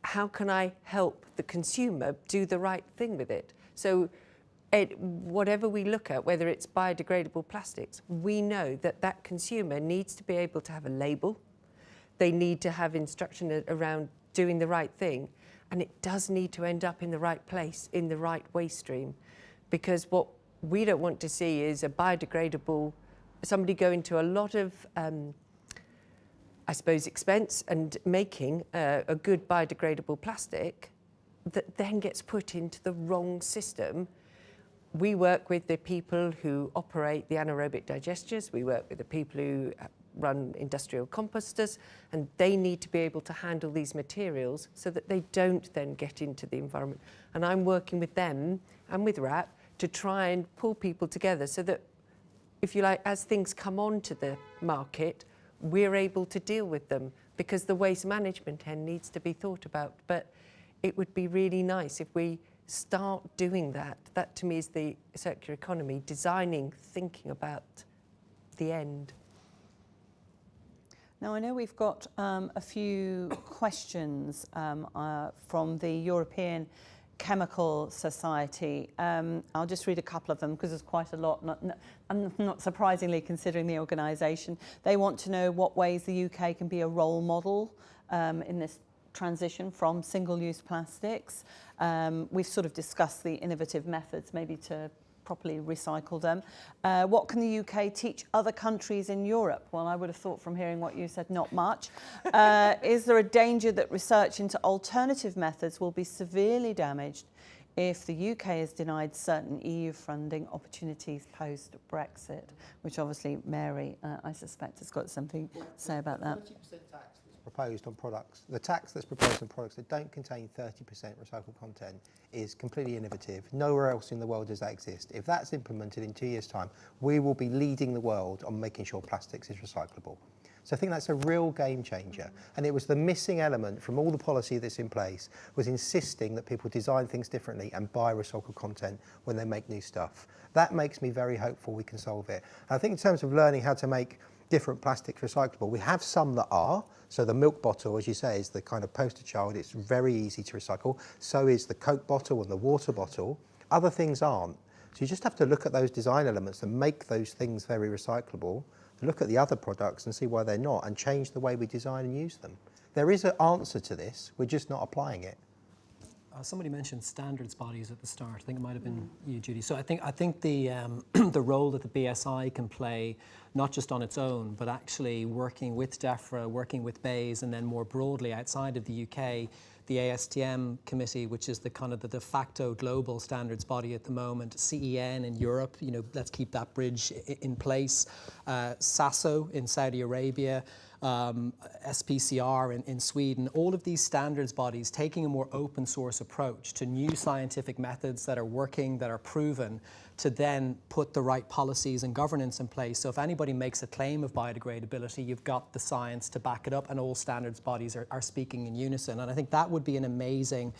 how can I help the consumer do the right thing with it? So whatever we look at, whether it's biodegradable plastics, we know that that consumer needs to be able to have a label. They need to have instruction around doing the right thing. And it does need to end up in the right place, in the right waste stream. Because what we don't want to see is a biodegradable, somebody go into a lot of, I suppose, expense and making a good biodegradable plastic that then gets put into the wrong system. We work with the people who operate the anaerobic digesters. We work with the people who run industrial composters, and they need to be able to handle these materials so that they don't then get into the environment. And I'm working with them and with RAP to try and pull people together so that, if you like, as things come onto the market, we're able to deal with them, because the waste management end needs to be thought about. But it would be really nice if we start doing that. That to me is the circular economy, designing, thinking about the end. Now, I know we've got a few questions from the European Chemical Society. I'll just read a couple of them because there's quite a lot, not surprisingly considering the organisation. They want to know what ways the UK can be a role model in this transition from single-use plastics. We've sort of discussed the innovative methods maybe to properly recycle them. What can the UK teach other countries in Europe? Well, I would have thought from hearing what you said, not much. Is there a danger that research into alternative methods will be severely damaged if the UK is denied certain EU funding opportunities post-Brexit? Which obviously Mary, I suspect, has got something to say about that. 30% tax that's proposed on products, the tax that's proposed on products that don't contain 30% recycled content is completely innovative. Nowhere else in the world does that exist. If that's implemented in 2 years' time, we will be leading the world on making sure plastics is recyclable. So I think that's a real game changer. And it was the missing element from all the policy that's in place, was insisting that people design things differently and buy recycled content when they make new stuff. That makes me very hopeful we can solve it. And I think in terms of learning how to make different plastics recyclable, we have some that are. So the milk bottle, as you say, is the kind of poster child. It's very easy to recycle. So is the Coke bottle and the water bottle. Other things aren't. So you just have to look at those design elements and make those things very recyclable, look at the other products and see why they're not, and change the way we design and use them. There is an answer to this, we're just not applying it. Somebody mentioned standards bodies at the start. I think it might have been you, Judy. So I think the the role that the BSI can play, not just on its own, but actually working with DEFRA, working with BEIS, and then more broadly outside of the UK, the ASTM committee, which is the kind of the de facto global standards body at the moment, CEN in Europe, you know, let's keep that bridge in place, SASO in Saudi Arabia, SPCR in Sweden, all of these standards bodies taking a more open source approach to new scientific methods that are working, that are proven, to then put the right policies and governance in place. So if anybody makes a claim of biodegradability, you've got the science to back it up, and all standards bodies are speaking in unison. And I think that would be an amazing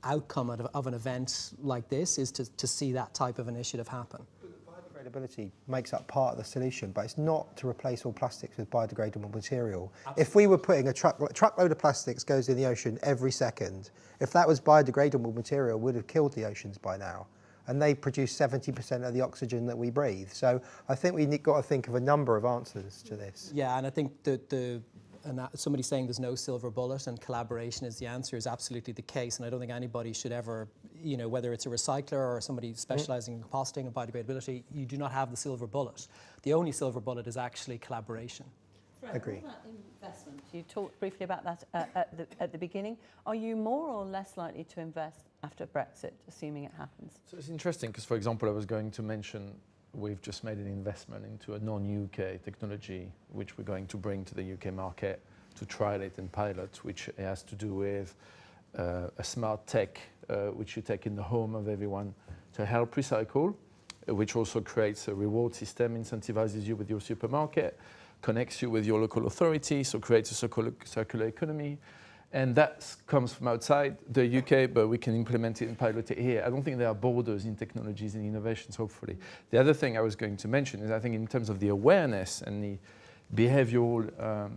outcome of an event like this, is to see that type of initiative happen. Biodegradability makes up part of the solution, but it's not to replace all plastics with biodegradable material. Absolutely. If we were putting a truckload of plastics goes in the ocean every second, if that was biodegradable material, would have killed the oceans by now. And they produce 70% of the oxygen that we breathe. So I think we've got to think of a number of answers to this. Yeah, and I think somebody saying there's no silver bullet and collaboration is the answer is absolutely the case. And I don't think anybody should ever, you know, whether it's a recycler or somebody specialising in composting and biodegradability, you do not have the silver bullet. The only silver bullet is actually collaboration. Fred, agree. All that investment, you talked briefly about that at the beginning. Are you more or less likely to invest after Brexit, assuming it happens? So it's interesting because, for example, I was going to mention we've just made an investment into a non-UK technology which we're going to bring to the UK market to trial it and pilot, which has to do with a smart tech which you take in the home of everyone to help recycle, which also creates a reward system, incentivizes you with your supermarket, connects you with your local authority, so creates a circular economy. And that comes from outside the UK, but we can implement it and pilot it here. I don't think there are borders in technologies and innovations, hopefully. The other thing I was going to mention is I think in terms of the awareness and the behavioral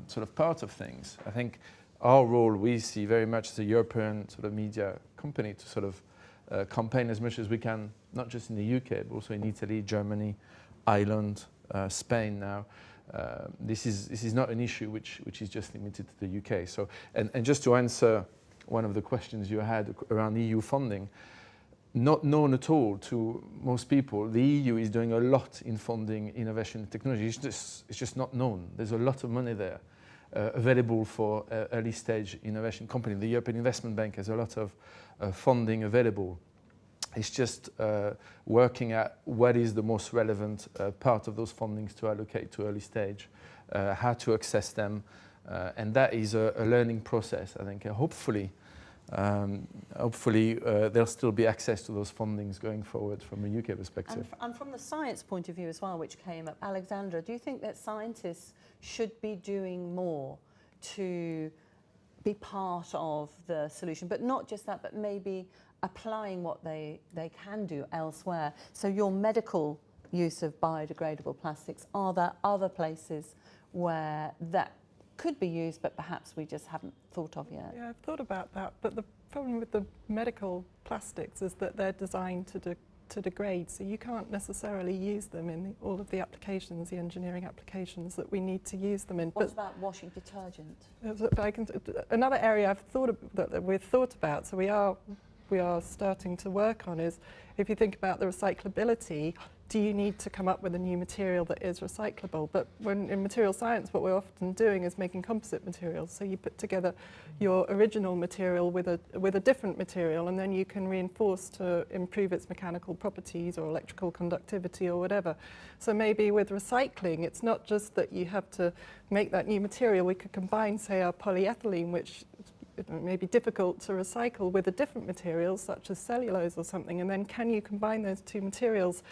sort of part of things, I think our role, we see very much as a European sort of media company to sort of campaign as much as we can, not just in the UK, but also in Italy, Germany, Ireland, Spain now. This is not an issue which is just limited to the UK. So, and just to answer one of the questions you had around EU funding, not known at all to most people, the EU is doing a lot in funding innovation and technology. It's just not known. There's a lot of money there available for early stage innovation companies. The European Investment Bank has a lot of funding available. It's just working at what is the most relevant part of those fundings to allocate to early stage, how to access them, and that is a learning process, I think. Hopefully there'll still be access to those fundings going forward from a UK perspective. And from the science point of view as well, which came up, Alexandra, do you think that scientists should be doing more to be part of the solution? But not just that, but maybe applying what they can do elsewhere. So your medical use of biodegradable plastics, are there other places where that could be used, but perhaps we just haven't thought of yet? Yeah, I've thought about that, but the problem with the medical plastics is that they're designed to degrade, so you can't necessarily use them in all of the applications, the engineering applications that we need to use them in. What about washing detergent? Another area that we've thought about, so we are starting to work on, is if you think about the recyclability, do you need to come up with a new material that is recyclable? But when in material science, what we're often doing is making composite materials. So you put together your original material with a different material, and then you can reinforce to improve its mechanical properties or electrical conductivity or whatever. So maybe with recycling, it's not just that you have to make that new material. We could combine, say, our polyethylene, which it may be difficult to recycle, with a different material such as cellulose or something, and then can you combine those two materials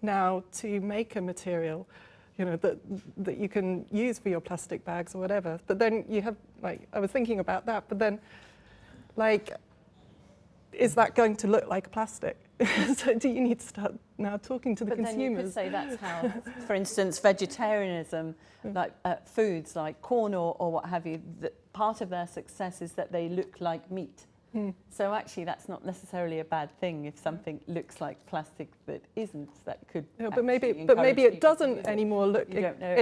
now to make a material, you know, that you can use for your plastic bags or whatever? But then you have, like, I was thinking about that, but then, like, is that going to look like a plastic? So do you need to start now talking to the consumers? But then you could say that's how, for instance, vegetarianism, like foods like corn or what have you, that part of their success is that they look like meat. So actually that's not necessarily a bad thing if something looks like plastic that isn't. That could but maybe it doesn't anymore look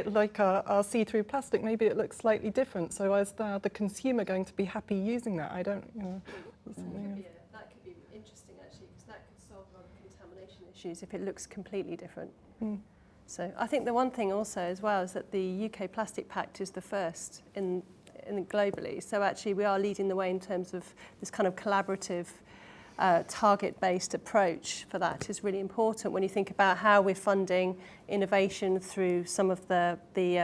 like our see-through plastic. Maybe it looks slightly different. So is the consumer going to be happy using that? I don't, you know. That could be interesting actually, because that could solve a lot of contamination issues if it looks completely different. So I think the one thing also as well is that the UK Plastic Pact is the first in globally. So actually we are leading the way in terms of this kind of collaborative, target-based approach for that is really important when you think about how we're funding innovation through some of the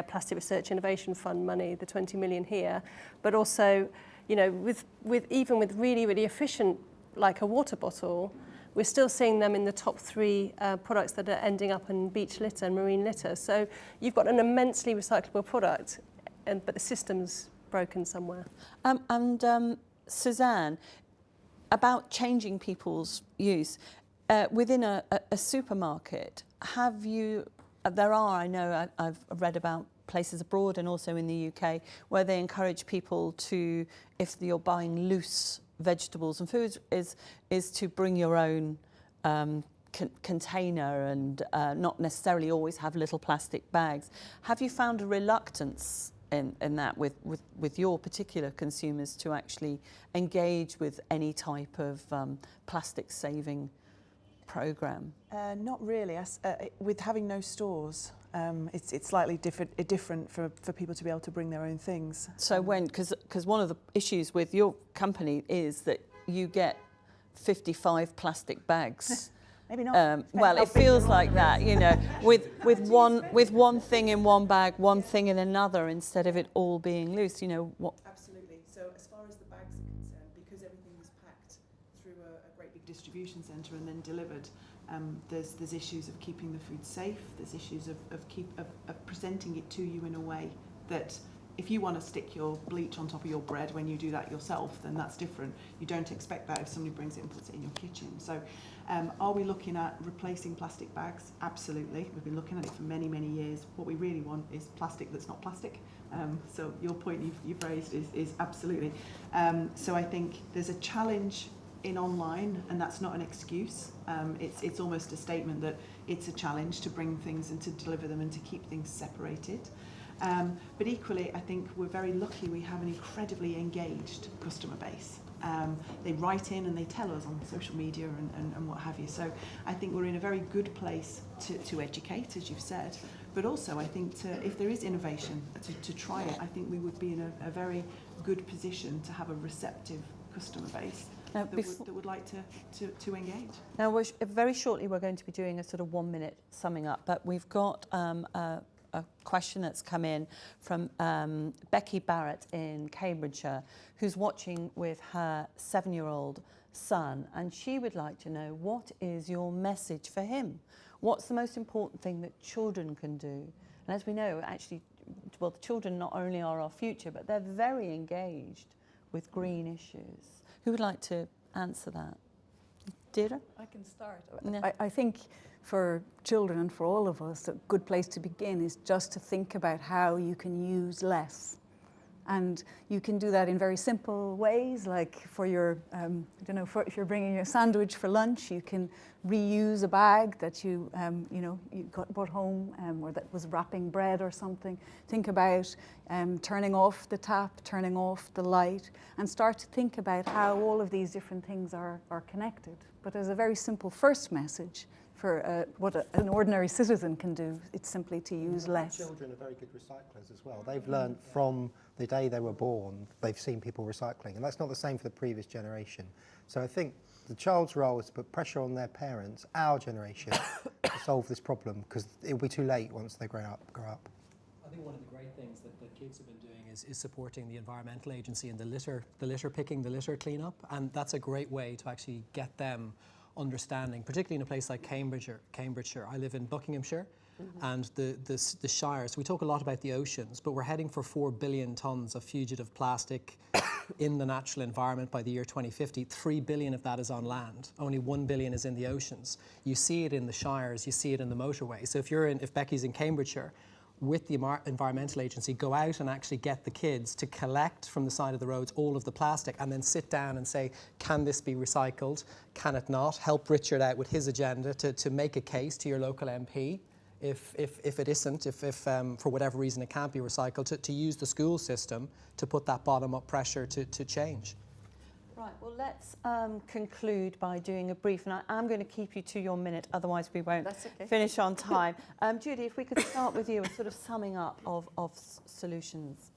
Plastic Research Innovation Fund money, the 20 million here, but also, you know, with even with really, really efficient, like a water bottle, we're still seeing them in the top 3 products that are ending up in beach litter and marine litter. So you've got an immensely recyclable product, but the system's broken somewhere. Suzanne, about changing people's use, within a supermarket, have you, I know I've read about places abroad and also in the UK where they encourage people to, if you're buying loose vegetables and foods, is to bring your own container and not necessarily always have little plastic bags. Have you found a reluctance in that with your particular consumers to actually engage with any type of plastic saving program? Not really. With having no stores, it's slightly different for people to be able to bring their own things. So because one of the issues with your company is that you get 55 plastic bags. Maybe not. Well, it feels like that, you know, with one thing in one bag, one thing in another, instead of it all being loose. You know what? Absolutely. So as far as the bags are concerned, because everything is packed through a great big distribution centre and then delivered, there's issues of keeping the food safe. There's issues of presenting it to you in a way that if you want to stick your bleach on top of your bread when you do that yourself, then that's different. You don't expect that if somebody brings it and puts it in your kitchen. So are we looking at replacing plastic bags? Absolutely. We've been looking at it for many, many years. What we really want is plastic that's not plastic. So your point you've raised is absolutely. So I think there's a challenge in online, and that's not an excuse. It's almost a statement that it's a challenge to bring things and to deliver them and to keep things separated. But equally, I think we're very lucky we have an incredibly engaged customer base. They write in and they tell us on social media and what have you. So I think we're in a very good place to educate, as you've said, but also I think if there is innovation, to try it, I think we would be in a very good position to have a receptive customer base that would like to engage. Now, very shortly we're going to be doing a sort of 1 minute summing up, but we've got a question that's come in from Becky Barrett in Cambridgeshire, who's watching with her 7-year-old son, and she would like to know, what is your message for him? What's the most important thing that children can do? And as we know, actually, well, the children not only are our future, but they're very engaged with green issues. Who would like to answer that? Deirdre? I can start. Yeah. I think for children and for all of us, a good place to begin is just to think about how you can use less. And you can do that in very simple ways, like for your, if you're bringing your sandwich for lunch, you can reuse a bag that you brought home or that was wrapping bread or something. Think about turning off the tap, turning off the light, and start to think about how all of these different things are connected. But as a very simple first message, for what an ordinary citizen can do, it's simply to use less. Children are very good recyclers as well. They've learned from the day they were born, they've seen people recycling, and that's not the same for the previous generation. So I think the child's role is to put pressure on their parents, our generation, to solve this problem, because it'll be too late once they grow up. I think one of the great things that kids have been doing is supporting the environmental agency in the litter picking, the litter cleanup, and that's a great way to actually get them understanding, particularly in a place like Cambridgeshire. I live in Buckinghamshire, and the Shires. We talk a lot about the oceans, but we're heading for 4 billion tonnes of fugitive plastic in the natural environment by the year 2050. 3 billion of that is on land. Only 1 billion is in the oceans. You see it in the Shires, you see it in the motorway. So if Becky's in Cambridgeshire, with the environmental agency, go out and actually get the kids to collect from the side of the roads all of the plastic and then sit down and say, can this be recycled? Can it not? Help Richard out with his agenda to make a case to your local MP if it isn't, if for whatever reason it can't be recycled, to use the school system to put that bottom-up pressure to change. Right, well, let's conclude by doing a brief, and I'm going to keep you to your minute, otherwise we won't finish on time. Judy, if we could start with you, a sort of summing up of solutions.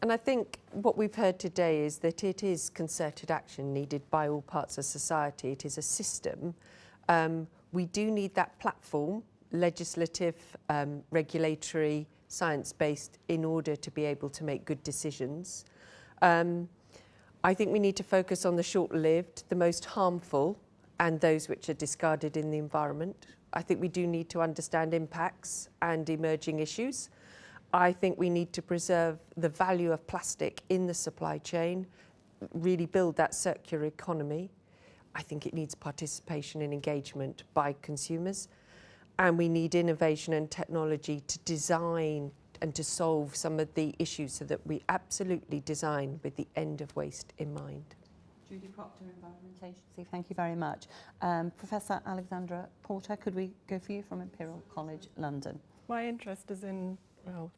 And I think what we've heard today is that it is concerted action needed by all parts of society. It is a system. We do need that platform, legislative, regulatory, science-based, in order to be able to make good decisions. I think we need to focus on the short-lived, the most harmful, and those which are discarded in the environment. I think we do need to understand impacts and emerging issues. I think we need to preserve the value of plastic in the supply chain, really build that circular economy. I think it needs participation and engagement by consumers. And we need innovation and technology to design and to solve some of the issues so that we absolutely design with the end of waste in mind. Judy Proctor, Environment Agency, thank you very much. Professor Alexandra Porter, could we go for you from Imperial College, London? My interest is in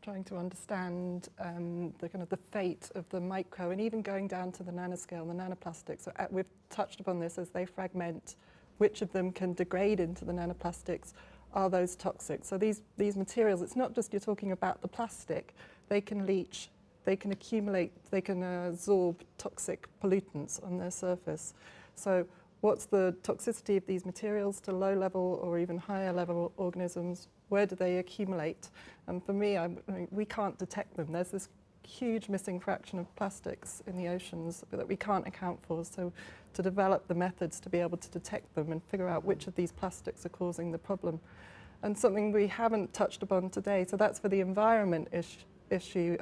trying to understand the fate of the micro and even going down to the nanoscale, the nanoplastics. So we've touched upon this as they fragment, which of them can degrade into the nanoplastics. Are those toxic? So these materials, it's not just you're talking about the plastic, they can leach, they can accumulate, they can absorb toxic pollutants on their surface. So what's the toxicity of these materials to low level or even higher level organisms? Where do they accumulate? And for me, we can't detect them. There's this huge missing fraction of plastics in the oceans that we can't account for. So to develop the methods to be able to detect them and figure out which of these plastics are causing the problem. And something we haven't touched upon today, so that's for the environment issue.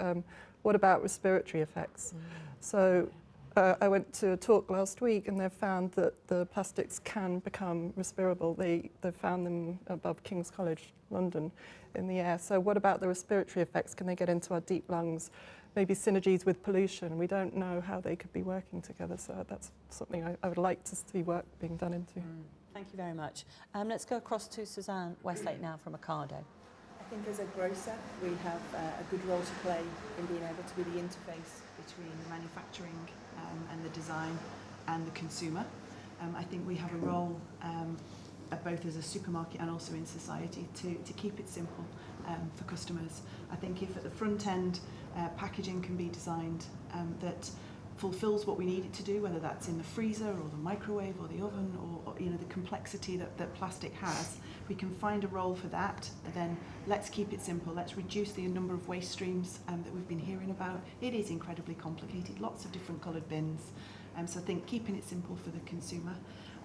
what about respiratory effects? So I went to a talk last week and they've found that the plastics can become respirable. They found them above King's College, London, in the air. So what about the respiratory effects? Can they get into our deep lungs? Maybe synergies with pollution. We don't know how they could be working together. So that's something I would like to see work being done into. Thank you very much. Let's go across to Suzanne Westlake now from Ocado. I think as a grocer, we have a good role to play in being able to be the interface between the manufacturing and the design and the consumer. I think we have a role both as a supermarket and also in society to keep it simple for customers. I think if at the front end packaging can be designed that fulfills what we need it to do, whether that's in the freezer or the microwave or the oven or you know, the complexity that plastic has, we can find a role for that. And then let's keep it simple. Let's reduce the number of waste streams that we've been hearing about. It is incredibly complicated, lots of different coloured bins. So I think keeping it simple for the consumer.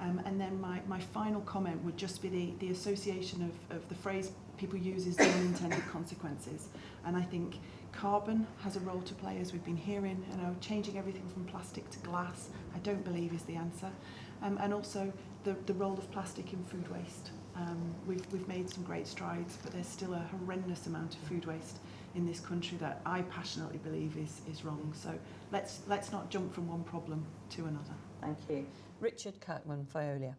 And then my final comment would just be the association of the phrase people use is the unintended consequences. And I think carbon has a role to play, as we've been hearing. You know, changing everything from plastic to glass, I don't believe is the answer. And also the role of plastic in food waste. We've made some great strides, but there's still a horrendous amount of food waste in this country that I passionately believe is wrong. So let's not jump from one problem to another. Thank you. Richard Kirkman, Veolia.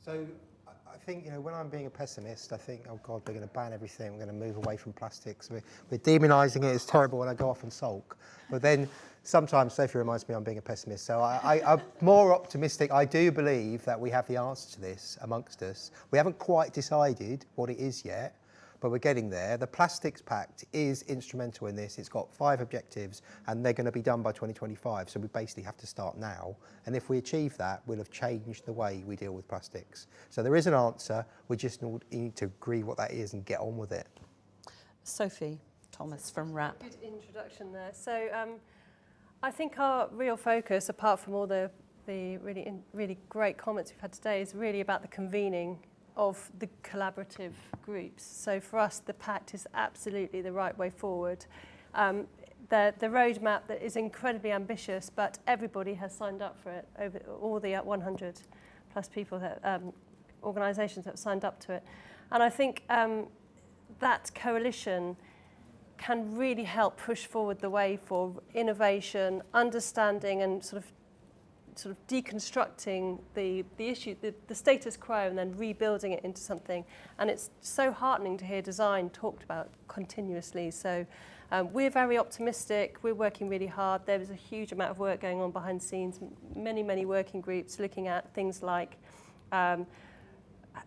So I think, you know, when I'm being a pessimist, I think, oh God, we're going to ban everything. We're going to move away from plastics. We're demonising it. It's terrible, and I go off and sulk. But then sometimes Sophie reminds me I'm being a pessimist. So I'm more optimistic. I do believe that we have the answer to this amongst us. We haven't quite decided what it is yet, but we're getting there. The Plastics Pact is instrumental in this. It's got 5 objectives, and they're going to be done by 2025. So we basically have to start now. And if we achieve that, we'll have changed the way we deal with plastics. So there is an answer. We just need to agree what that is and get on with it. Sophie Thomas from WRAP. Good introduction there. So I think our real focus, apart from all the really great comments we've had today, is really about the convening of the collaborative groups. So for us, the pact is absolutely the right way forward. The roadmap that is incredibly ambitious, but everybody has signed up for it, over all the 100 plus people, that organisations that have signed up to it. And I think that coalition can really help push forward the way for innovation, understanding and sort of deconstructing the issue, the status quo, and then rebuilding it into something. And it's so heartening to hear design talked about continuously. So we're very optimistic. We're working really hard. There is a huge amount of work going on behind the scenes, many working groups looking at things like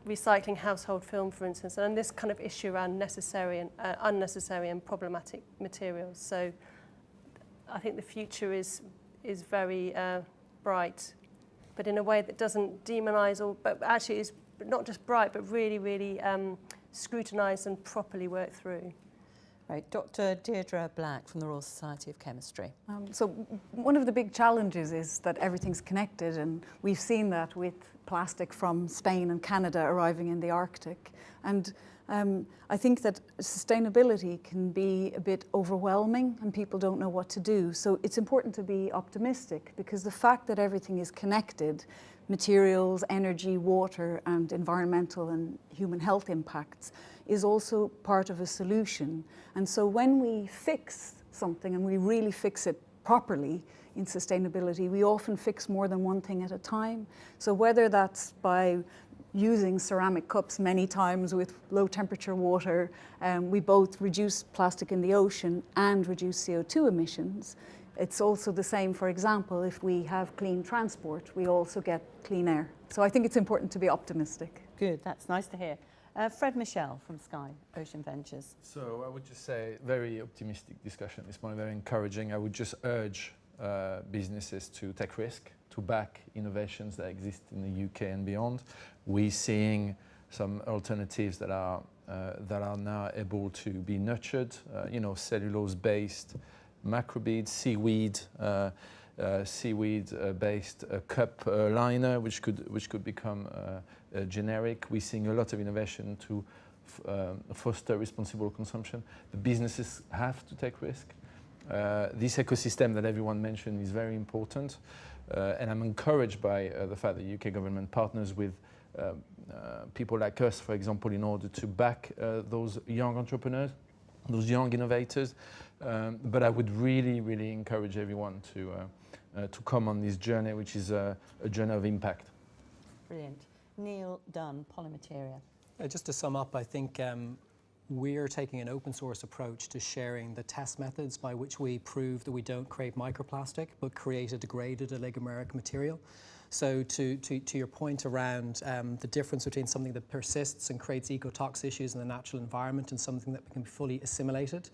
recycling household film, for instance, and this kind of issue around necessary and unnecessary and problematic materials. So I think the future is very bright, but in a way that doesn't demonise, but actually is not just bright, but really scrutinised and properly worked through. Right, Dr. Deirdre Black from the Royal Society of Chemistry. So one of the big challenges is that everything's connected, and we've seen that with plastic from Spain and Canada arriving in the Arctic. And I think that sustainability can be a bit overwhelming and people don't know what to do. So it's important to be optimistic, because the fact that everything is connected, materials, energy, water, and environmental and human health impacts, is also part of a solution. And so when we fix something and we really fix it properly in sustainability, we often fix more than one thing at a time. So whether that's by using ceramic cups many times with low temperature water, we both reduce plastic in the ocean and reduce CO2 emissions. It's also the same, for example, if we have clean transport, we also get clean air. So I think it's important to be optimistic. Good, that's nice to hear. Michel from Sky Ocean Ventures. So I would just say very optimistic discussion this morning, very encouraging. I would just urge businesses to take risk, to back innovations that exist in the UK and beyond. We're seeing some alternatives that are now able to be nurtured. Cellulose-based macrobeads, seaweed-based cup liner, which could become generic. We're seeing a lot of innovation to foster responsible consumption. The businesses have to take risk. This ecosystem that everyone mentioned is very important, and I'm encouraged by the fact that the UK government partners with people like us, for example, in order to back those young entrepreneurs, those young innovators. But I would really, really encourage everyone to come on this journey, which is a journey of impact. Brilliant. Neal, Dunne, Polymateria. Just to sum up, I think we're taking an open source approach to sharing the test methods by which we prove that we don't create microplastic, but create a degraded oligomeric material. So to your point around the difference between something that persists and creates ecotox issues in the natural environment and something that can be fully assimilated,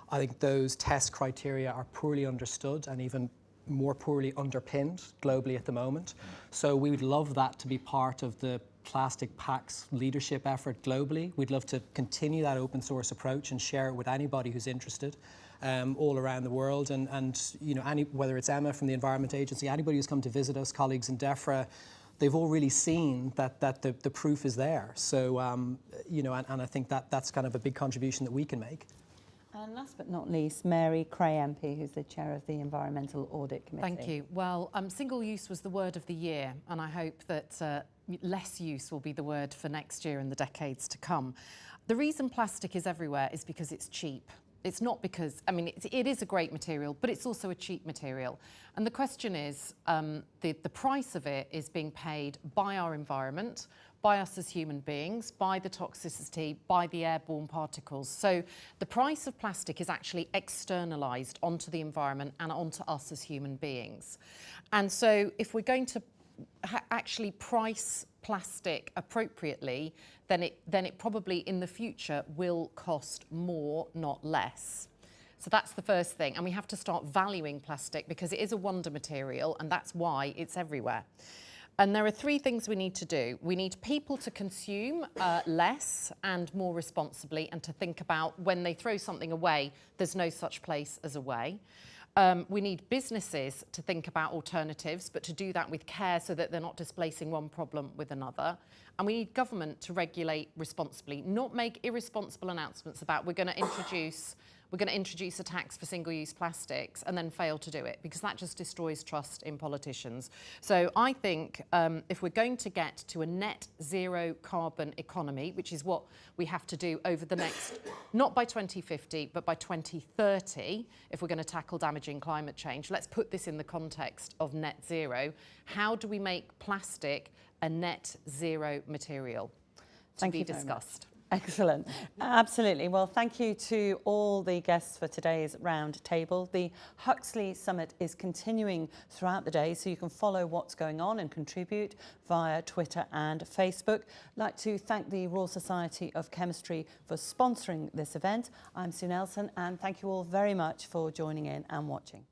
I think those test criteria are poorly understood and even more poorly underpinned globally at the moment. So we would love that to be part of the Plastic Pact's leadership effort globally. We'd love to continue that open source approach and share it with anybody who's interested all around the world. And you know, whether it's Emma from the Environment Agency, anybody who's come to visit us, colleagues in DEFRA, they've all really seen that the proof is there. So, you know, and I think that's kind of a big contribution that we can make. And last but not least, Mary Creagh MP, who's the chair of the Environmental Audit Committee. Thank you. Well, single use was the word of the year, and I hope that less use will be the word for next year and the decades to come. The reason plastic is everywhere is because it's cheap. It's not because, I mean, it is a great material, but it's also a cheap material. And the question is, the price of it is being paid by our environment, by us as human beings, by the toxicity, by the airborne particles. So the price of plastic is actually externalised onto the environment and onto us as human beings. And so if we're going to actually price plastic appropriately, then it probably in the future will cost more, not less. So that's the first thing. And we have to start valuing plastic because it is a wonder material, and that's why it's everywhere. And there are three things we need to do. We need people to consume less and more responsibly, and to think about when they throw something away, there's no such place as away. We need businesses to think about alternatives, but to do that with care so that they're not displacing one problem with another. And we need government to regulate responsibly, not make irresponsible announcements about we're going to introduce a tax for single-use plastics and then fail to do it, because that just destroys trust in politicians. So I think if we're going to get to a net zero carbon economy, which is what we have to do over the next, not by 2050, but by 2030, if we're going to tackle damaging climate change, let's put this in the context of net zero. How do we make plastic a net zero material to be discussed? Excellent. Absolutely. Well, thank you to all the guests for today's round table. The Huxley Summit is continuing throughout the day, so you can follow what's going on and contribute via Twitter and Facebook. I'd like to thank the Royal Society of Chemistry for sponsoring this event. I'm Sue Nelson, and thank you all very much for joining in and watching.